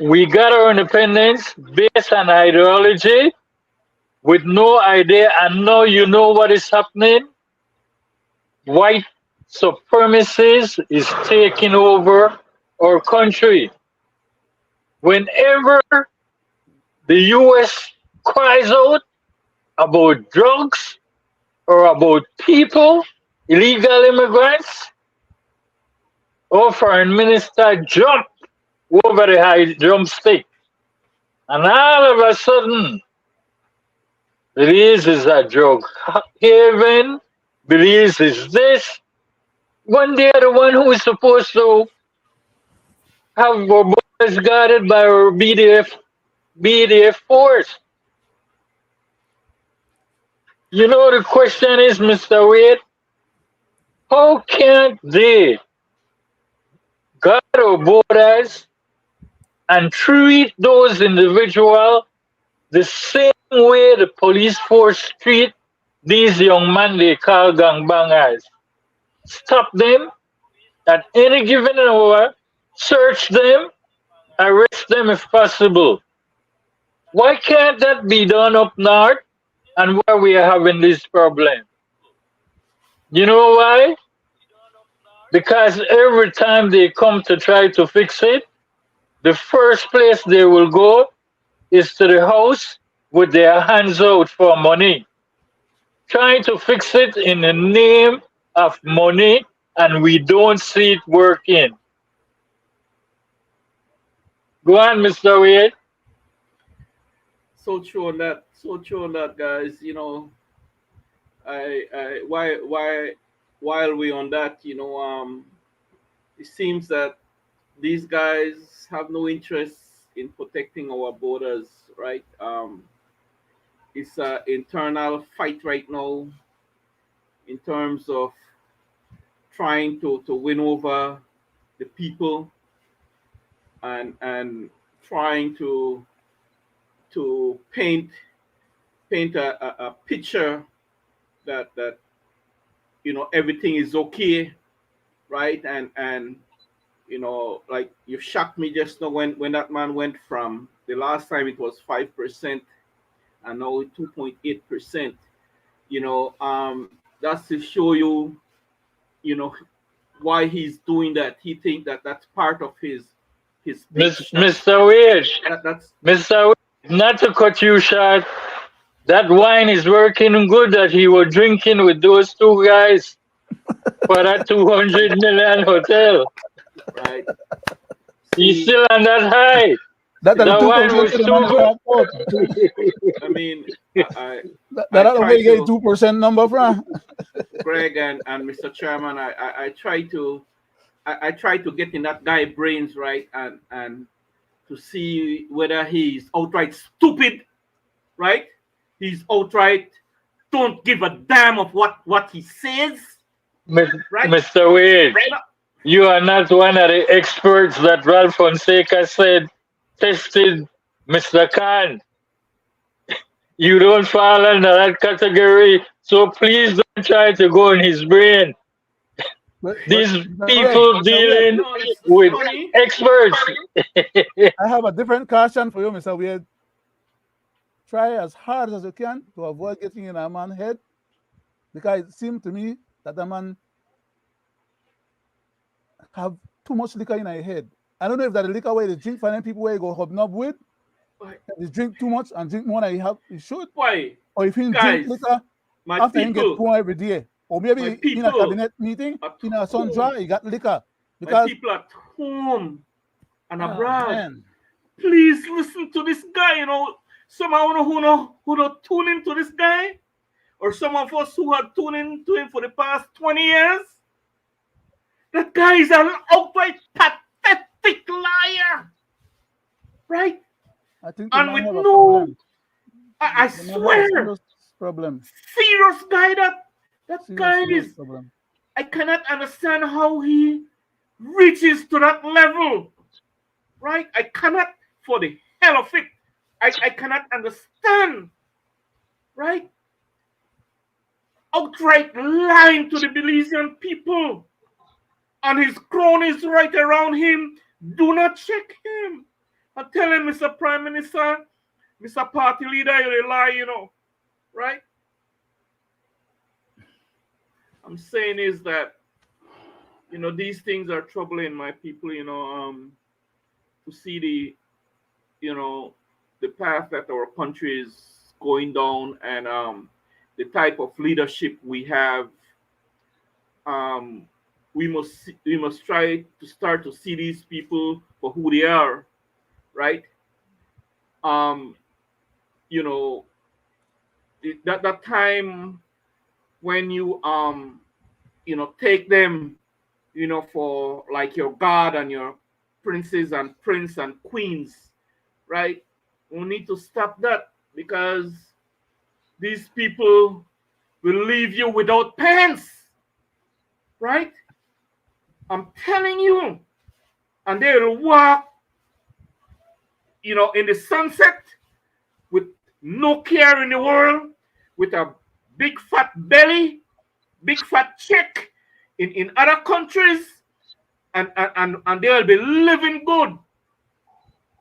We got our independence based on ideology with no idea, and now you know what is happening. White supremacy is taking over our country. Whenever the US cries out about drugs or about people, illegal immigrants, our foreign minister jump over the high drumstick. And all of a sudden, Belize is a drug haven, Belize is this, when they're the one who is supposed to have our borders guarded by our BDF force. You know, the question is, Mr. Wade, how can't they guard our borders and treat those individuals the same way the police force treat these young men they call gangbangers. Stop them at any given hour, search them, arrest them if possible. Why can't that be done up north and where we are having this problem? You know why? Because every time they come to try to fix it, the first place they will go is to the house with their hands out for money, trying to fix it in the name of money, and we don't see it working. Go on, Mr. Wade. So true on that. So true on that, guys. Why while we on that, it seems that these guys have no interest in protecting our borders, right? It's an internal fight right now in terms of trying to win over the people and trying to paint a picture that everything is okay, right? And like you shocked me just now when that man went from the last time it was 5% and now 2.8%. That's to show you, you know, why he's doing that. He think that that's part of his pitch. Mr. Wade, That's Mr. Wade, not to cut you short, that wine is working good that he was drinking with those two guys for that 200 million hotel. right. He's See, still on that high. That The the wine 2% was to the too man good. talk about. I mean, I That's where try you get to 2% number from. Greg and Mr. Chairman. I try to I try to get in that guy brains, right, and to see whether he's outright stupid, right? He's outright don't give a damn of what he says, right? Mr. Wade, No, you are not one of the experts that Ralph Fonseca said tested Mr. Khan. You don't fall under that category, so please don't try to go in his brain. But These Greg, people Mr. Weird, dealing it's with funny. experts. I have a different caution for you, Mr. Weird. Try as hard as you can to avoid getting in a man's head because it seemed to me that the man have too much liquor in his head. I don't know if that the liquor where they drink for them people where you go hobnob with, Why, they drink too much and drink more than he should, why, or if he drink guys, liquor my after he get people, poor every day, or my maybe in a people cabinet meeting at in a home, sundra he got liquor my because people at home and oh abroad. man, Please listen to this guy. Someone who don't tune into this guy, or some of us who have tuned into him for the past 20 years. That guy is an outright pathetic liar, right? I think the And man with have a no, problem. I The man have a swear, serious problem, serious guy. That guy serious is. problem. I cannot understand how he reaches to that level, right? I cannot, for the hell of it, I cannot understand, right? Outright lying to the Belizean people and his cronies right around him. Do not check him. I tell him, Mr. Prime Minister, Mr. Party Leader, you lie, right? I'm saying is that, these things are troubling my people, to see the path that our country is going down and the type of leadership we have. We must try to start to see these people for who they are, right? Um, you know, that time when take them, for like your God and your princes and prince and queens, right? We need to stop that because these people will leave you without pants, right? I'm telling you. And they'll walk in the sunset with no care in the world, with a big fat belly, big fat check in other countries, and they'll be living good,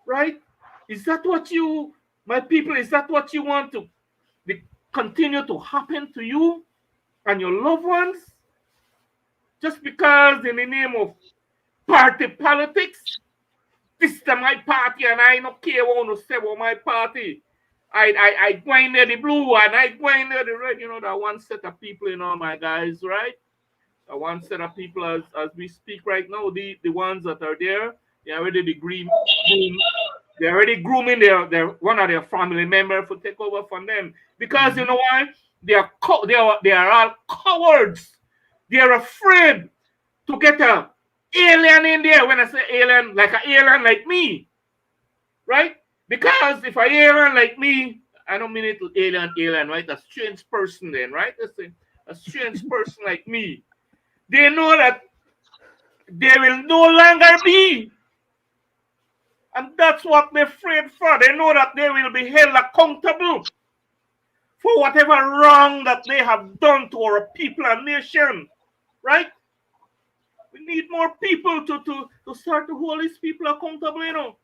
right? Is that what you, my people, is that what you want to continue to happen to you and your loved ones? Just because in the name of party politics, this is my party and I don't care what you say about my party. I go in there the blue and I go in there the red. That one set of people, my guys, right? That one set of people as we speak right now, the ones that are there, they're already they're already grooming their one of their family members to take over from them. Because you know why? They are all cowards. They are afraid to get a alien in there. When I say alien, like an alien like me, right? Because if an alien like me, I don't mean it to alien, right? A strange person then, right? A strange person like me. They know that they will no longer be. And that's what they're afraid for. They know that they will be held accountable for whatever wrong that they have done to our people and nation, right? We need more people to start to hold these people accountable,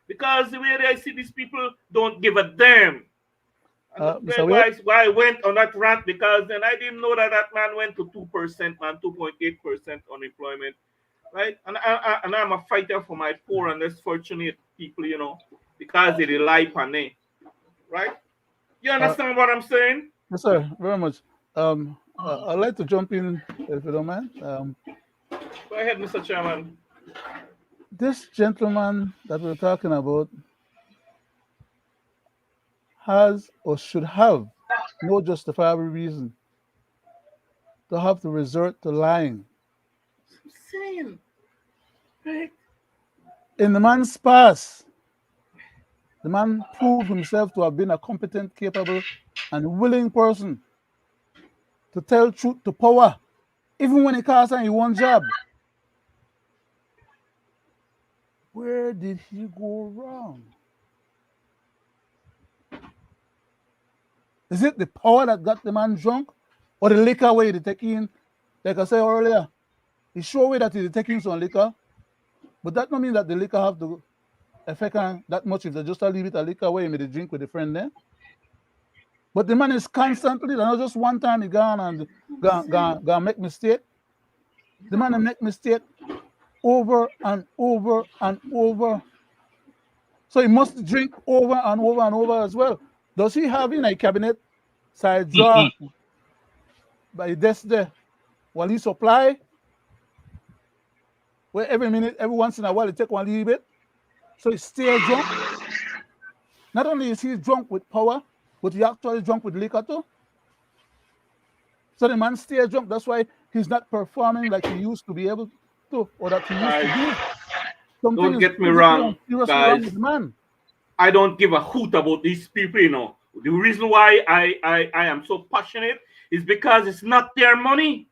because the way I see these people don't give a damn. Why I went on that rant, because then I didn't know that man went to 2%, man, 2.8% unemployment, right? And I'm a fighter for my poor and less fortunate people, because they rely on me, right? You understand what I'm saying? Yes, sir. Very much. I'd like to jump in, if you don't mind. Go ahead, Mr. Chairman. This gentleman that we're talking about has or should have no justifiable reason to have to resort to lying. I'm saying, right? In the man's past, the man proved himself to have been a competent, capable, and willing person to tell truth to power, even when he cast on one job. Where did he go wrong? Is it the power that got the man drunk, or the liquor way he taking? Like I said earlier, he showed way that he's taking some liquor, but that don't mean that the liquor have to affect him that much if they just leave it a liquor way and they drink with a friend there. But the man is constantly, not just one time he gone and gone make mistake. The man make mistake over and over and over. So he must drink over and over and over as well. Does he have in a cabinet side drawer by the desk there while he supply? Where every minute, every once in a while, he take one little bit. So he stay drunk. Not only is he drunk with power, but he actually drunk with liquor too. So the man stay drunk. That's why he's not performing like he used to be able to, or that he used to do. Something don't get me wrong, guys. Wrong with the man. I don't give a hoot about these people, The reason why I am so passionate is because it's not their money,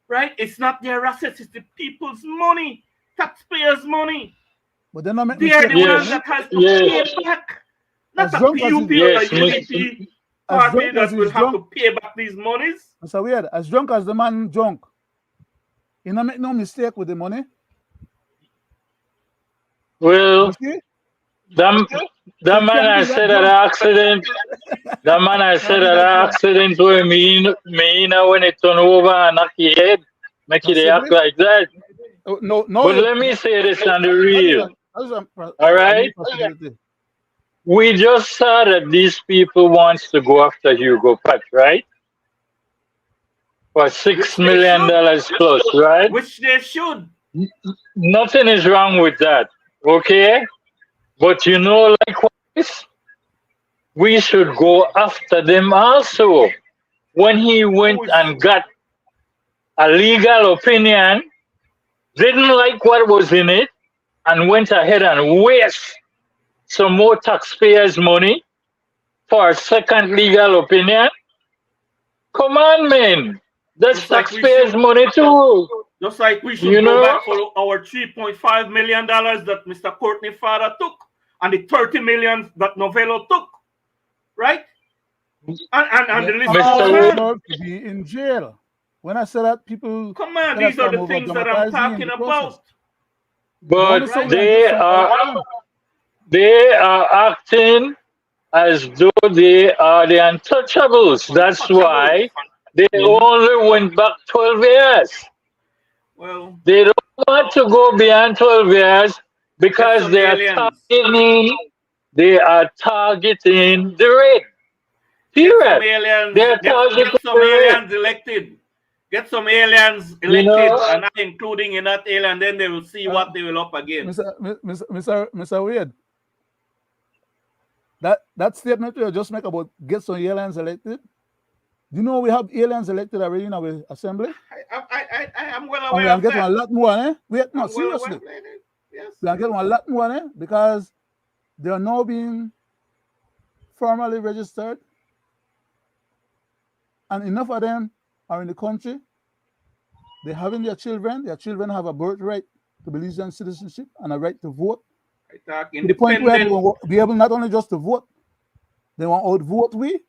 right? It's not their assets. It's the people's money, taxpayers' money. But they're not they are the ones that has to pay back. Not a PUP or a UDP party that will have to pay back these monies. That's so weird. As drunk as the man drunk, he not make no mistake with the money. Well, that man I said that accident. That man I said that accident where me when it turn over and knock your head, make it act like that. No. But let me say this on the real. All right. We just saw that these people wants to go after Hugo Pat, right? For $6 million plus, right? Which they should. Nothing is wrong with that, okay? But likewise, we should go after them also. When he went and got a legal opinion, didn't like what was in it, and went ahead and waste some more taxpayers' money for a second legal opinion. Come on, man. That's taxpayers' money too. Just like we should go back for our $3.5 million that Mr. Courtney father took and the 30 million that Novello took, right? And They the list all goes Mr. on. deserve to be in jail. When I say that, people Come on, say that these are I'm the over things that I'm dramatizing in talking the process. about. The But only Right? something I get some out of them. they are acting as though they are the untouchables. That's Untouchables. why they Mm-hmm. only went back 12 years. Well, They don't want to go beyond 12 years get because some aliens. they are targeting the red. Get some Period. aliens. They're Get targeting some the red. aliens elected. Get some aliens You elected, know? and not including in that alien. Then they will see Uh, what they will up against. Mr. Wade, that statement you just make about get some aliens elected. Do you know we have aliens elected already in our assembly? I am well And we aware are of getting a that. lot more, eh? Wait, no, I'm well aware seriously. of that. Yes. We are getting a lot more, eh? Because they are now being formally registered, and enough of them are in the country. They're having their children have a birthright to Belizean citizenship and a right to vote, I talk to the point where they independent. will be able not only just to vote, they want to outvote we,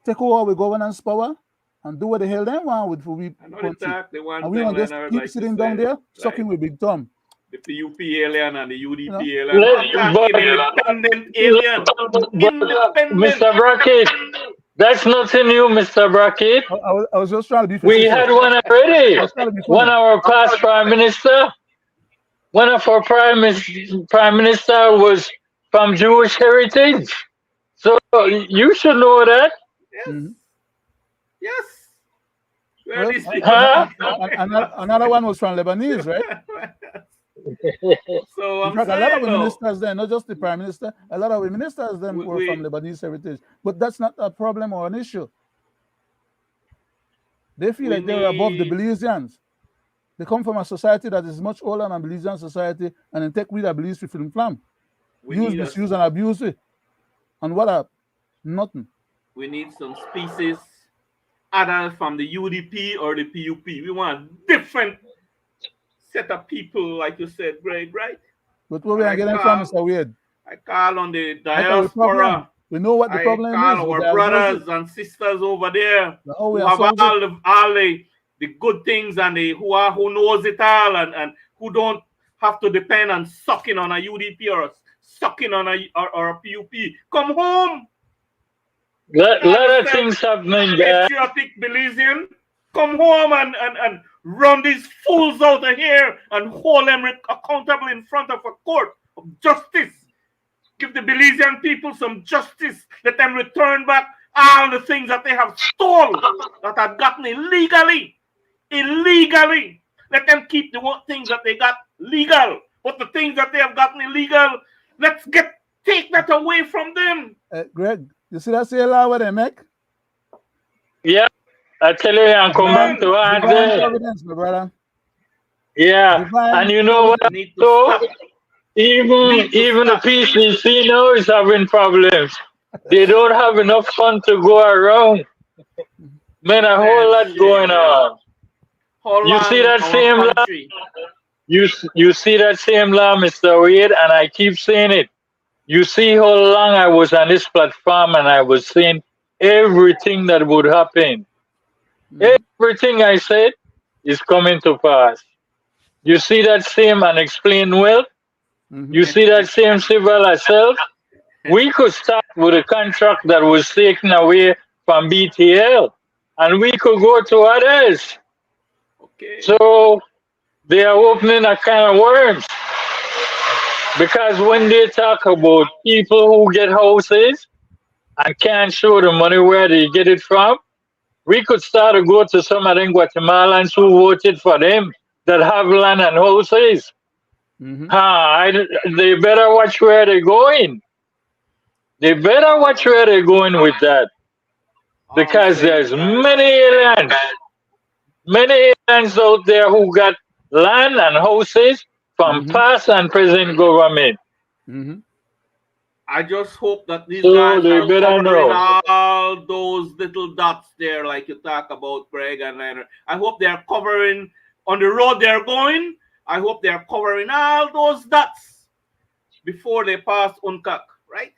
take over our governance power, and do what the hell they want with we I know the country. talk the one And we time, want to just Leonard, keep like you sitting down said, there, right? sucking with big thumb. The PUP alien and the You know? UDP alien. I'm talking independent alien. But Independent. Mr. Brackett, that's nothing new, Mr. Brackett. I was just trying to be We had facetious. one I already. was trying to be One funny. of our past prime minister, one of our prime minister was from Jewish heritage. So you should know that, Yes. Mm-hmm. Yes. Where are Well, these people huh? coming from? another one was from Lebanese, right? So In I'm fact, a lot of saying the though, ministers then, not just the prime minister, a lot of the ministers then we, were from we Lebanese heritage. But that's not a problem or an issue. They feel we like they're above the need Belizeans. They come from a society that is much older than Belizean society, and then take with a Belize with film flam. we Use, need us misuse, and abuse it. And what up? Nothing. we need some species other from the UDP or the PUP. We want a different set of people, like you said, Greg, right? But where we And are getting from, Mr. Wade, I call on the that's our problem. diaspora. We know what the I problem call is. We our diagnose it. brothers and sisters over there How we who are have solve it. all the good things and who knows it all and who don't have to depend on sucking on a UDP or sucking on a PUP. Come home. Call Lot of yourself things happening there. patriotic Belizean. Come home and run these fools out of here and hold them accountable in front of a court of justice. Give the Belizean people some justice. Let them return back all the things that they have stolen, that have gotten illegally. Illegally. Let them keep the things that they got legal. But the things that they have gotten illegal, take that away from them. Greg, you see that CLR where they make? Yeah, I tell you, I'm Come come back on. to what Divine there. providence, my brother. Yeah, and Divine you know what? We providence. need to So stop. even Need to even the stop. PCC now is having problems. They don't have enough fun to go around. Man, a whole Man, lot shit, going man. on. How You see long that our same law? country? You see that same law, Mr. Wade, and I keep saying it. You see how long I was on this platform and I was saying everything that would happen. Mm-hmm. Everything I said is coming to pass. You see that same unexplained wealth? Mm-hmm. You see that same civil assault? We could start with a contract that was taken away from BTL and we could go to others. Okay. So they are opening a can of worms because when they talk about people who get houses and can't show the money where they get it from, we could start to go to some of them Guatemalans who voted for them that have land and houses. Mm-hmm. They better watch where they're going. They better watch where they're going with that All I'm because saying, there's guys. many aliens out there who got land and houses from Mm-hmm. past and present government. Mm-hmm. I just hope that these So guys they are better covering know. all those little dots there, like you talk about, Greg and Leonard. I hope they're covering on the road they're going. I hope they're covering all those dots. before they pass UNCAC, right?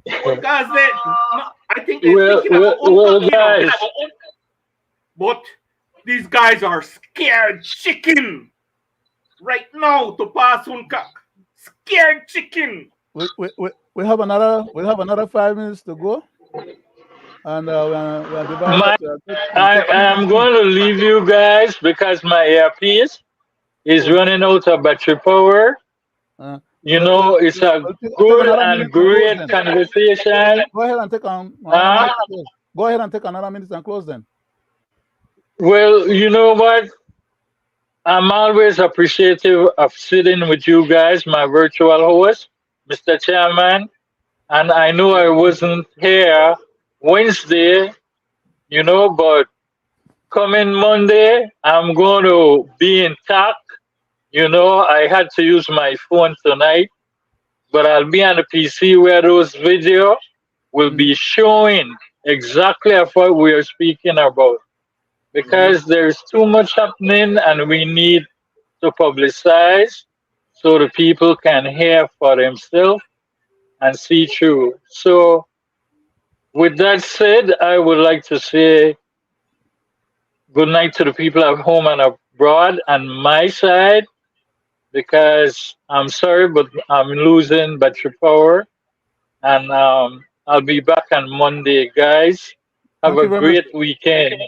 Because no, I think they're Well, thinking well, about well, UNCAC, guys, But these guys are scared chicken right now to pass UNCAC. Scared chicken. We have another 5 minutes to go, and we'll divide my up. And take a I'm minute. going to leave you guys because my earpiece is Oh, running out of battery power. You we'll, know, it's a take good another and minute and close great then. conversation. Go ahead and take another Uh, minute and close. Go ahead and take another minute and close then. well, you know what? I'm always appreciative of sitting with you guys, my virtual host, Mr. Chairman. And I know I wasn't here Wednesday, but coming Monday, I'm going to be intact. I had to use my phone tonight, but I'll be on the PC where those video will Mm-hmm. be showing exactly of what we are speaking about. Mm-hmm. Because there's too much happening and we need to publicize so the people can hear for themselves and see through. So, with that said, I would like to say good night to the people at home and abroad on my side because I'm sorry, but I'm losing battery power. And I'll be back on Monday, guys. Have Thank a you very much. great weekend.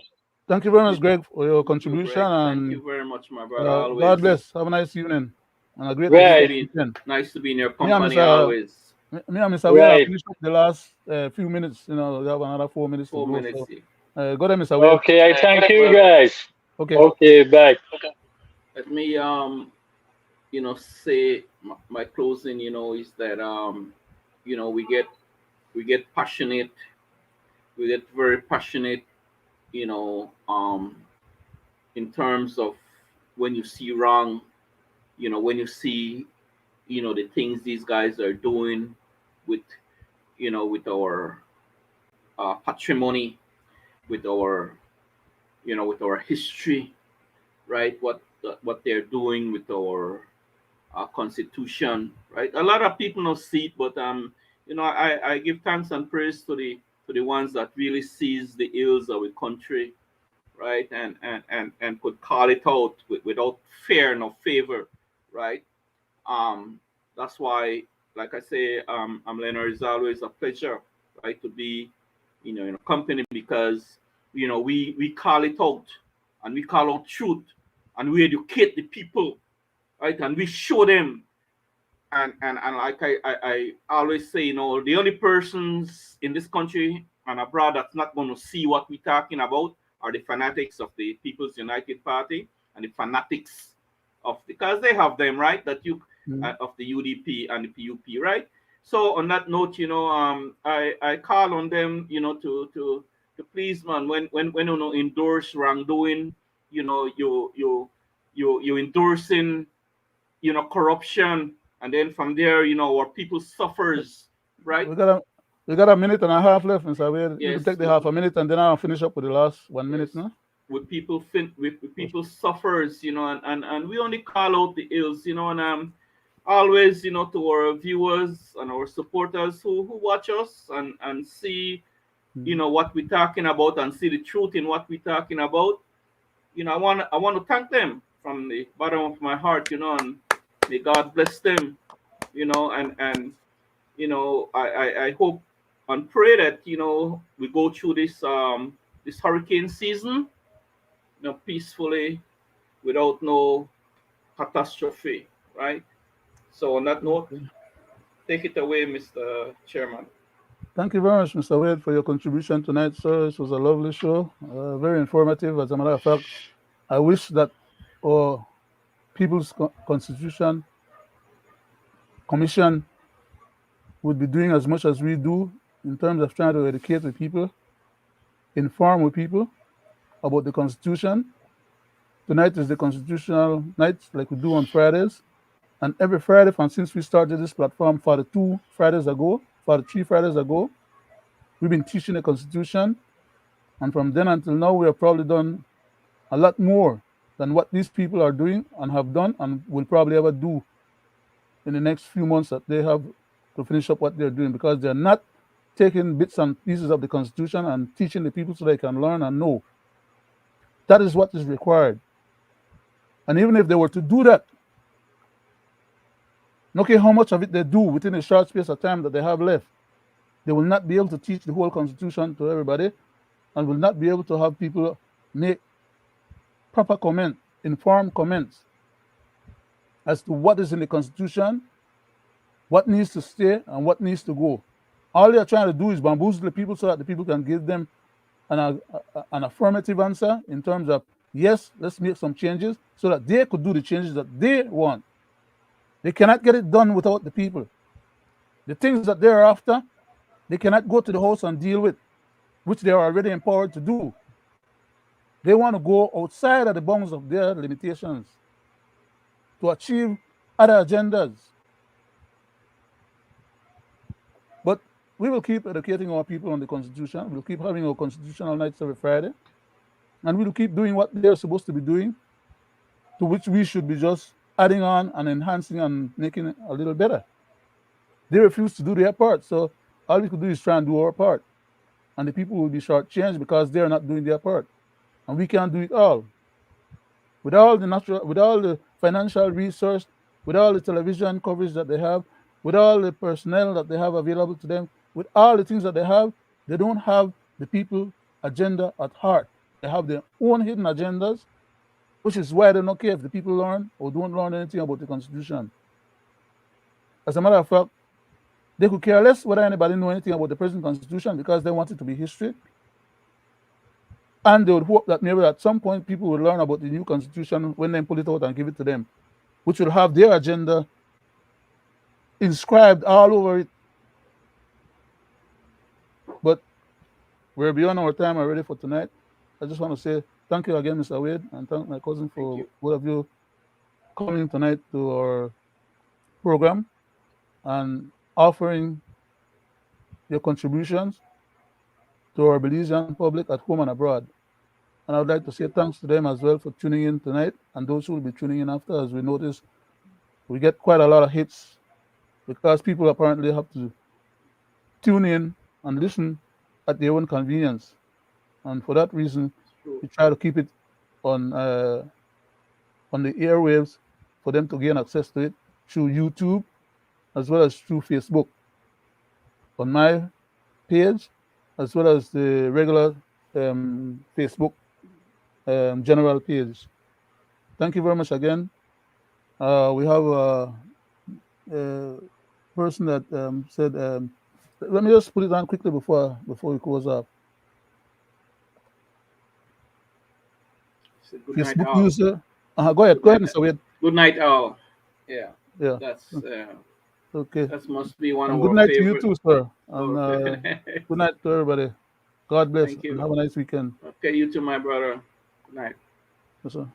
Thank you very much, You, Greg, for your you too, contribution, Greg. Thank you and very much, my brother. God Always bless. Have a nice evening and a great nice to Right, be weekend. nice to be in your Me and company. Mr. Always Me and Mr. Wade have right. finished up the last few minutes. We have another 4 minutes to 4 go. minutes. So, go there, Mr. Wade. Okay, I thank you Well, guys. Okay. Okay, bye. let me say my closing. Is that we get passionate. We get very passionate. You know, um, in terms of when you see wrong. When you see the things these guys are doing with with our patrimony, with our with our history, right? What they're doing with our constitution, right? A lot of people don't see it, but I give thanks and praise to the ones that really sees the ills of the country, right? And could call it out without fear nor favor, right? Um, that's why, like I say, I'm Leonard. It's always a pleasure, right, to be, in a company because, we call it out, and we call out truth, and we educate the people, right, and we show them, and like I always say, the only persons in this country and abroad that's not going to see what we're talking about are the fanatics of the People's United Party and the fanatics of because they have them right that you Mm. of the UDP and the PUP, right? So on that note, I call on them, to please, man, when endorse wrongdoing, you endorsing corruption, and then from there, our people suffers, right? We got a we got a minute and a half left, Mr. Wade. You can Yes, take the half a minute, and then I'll finish up with the last 1 minute. yes. No. With people suffers, and we only call out the ills, and always, to our viewers and our supporters who watch us and see, Mm. what we're talking about and see the truth in what we're talking about. I want to thank them from the bottom of my heart, and may God bless them, and I hope and pray that we go through this hurricane season, peacefully without no catastrophe, right? So on that note, Okay. take it away, Mr. Chairman. Thank you very much, Mr. Wade, for your contribution tonight, sir. This was a lovely show, very informative. As a matter of fact, I wish that our People's Constitution Commission would be doing as much as we do in terms of trying to educate the people, inform the people about the Constitution. Tonight is the constitutional night, like we do on Fridays. And every Friday, from since we started this platform 43 Fridays ago, we've been teaching the Constitution. And from then until now, we have probably done a lot more than what these people are doing and have done and will probably ever do in the next few months that they have to finish up what they're doing, because they're not taking bits and pieces of the Constitution and teaching the people so they can learn and know. That is what is required. And even if they were to do that, no care how much of it they do within a short space of time that they have left, they will not be able to teach the whole Constitution to everybody, and will not be able to have people make proper comment, informed comments as to what is in the Constitution, what needs to stay, and what needs to go. All they're trying to do is bamboozle the people so that the people can give them an affirmative answer in terms of, yes, let's make some changes, so that they could do the changes that they want. They cannot get it done without the people. The things that they're after, they cannot go to the House and deal with, which they are already empowered to do. They want to go outside of the bounds of their limitations to achieve other agendas. But we will keep educating our people on the Constitution. We'll keep having our constitutional nights every Friday. And we'll keep doing what they're supposed to be doing, to which we should be just adding on and enhancing and making it a little better. They refuse to do their part. So all we could do is try and do our part. And the people will be shortchanged because they're not doing their part. And we can't do it all. With all the financial resource, with all the television coverage that they have, with all the personnel that they have available to them, with all the things that they don't have the people agenda at heart. They have their own hidden agendas, which is why they don't care if the people learn or don't learn anything about the Constitution. As a matter of fact, they could care less whether anybody know anything about the present Constitution, because they want it to be history. And they would hope that maybe at some point people will learn about the new Constitution when they pull it out and give it to them, which will have their agenda inscribed all over it. But we're beyond our time already for tonight. I just want to say thank you again, Mr. Wade, and thank my cousin for both of you coming tonight to our program and offering your contributions to our Belizean public at home and abroad. And I would like to say thanks to them as well for tuning in tonight, and those who will be tuning in after. As we notice, we get quite a lot of hits because people apparently have to tune in and listen at their own convenience. And for that reason, we try to keep it on the airwaves for them to gain access to it through YouTube as well as through Facebook on my page, as well as the regular Facebook general page. Thank you very much again. We have a person that said, let me just put it on quickly before we close up. Good night, Facebook all. user. Go ahead, Mr. Wade. Good night, all. Yeah. Yeah. That's okay. That must be one And of good our night favorite. to you too, sir. And good night to everybody. God bless. Thank you. And have a nice weekend. Okay, you too, my brother. Good night. Yes, sir.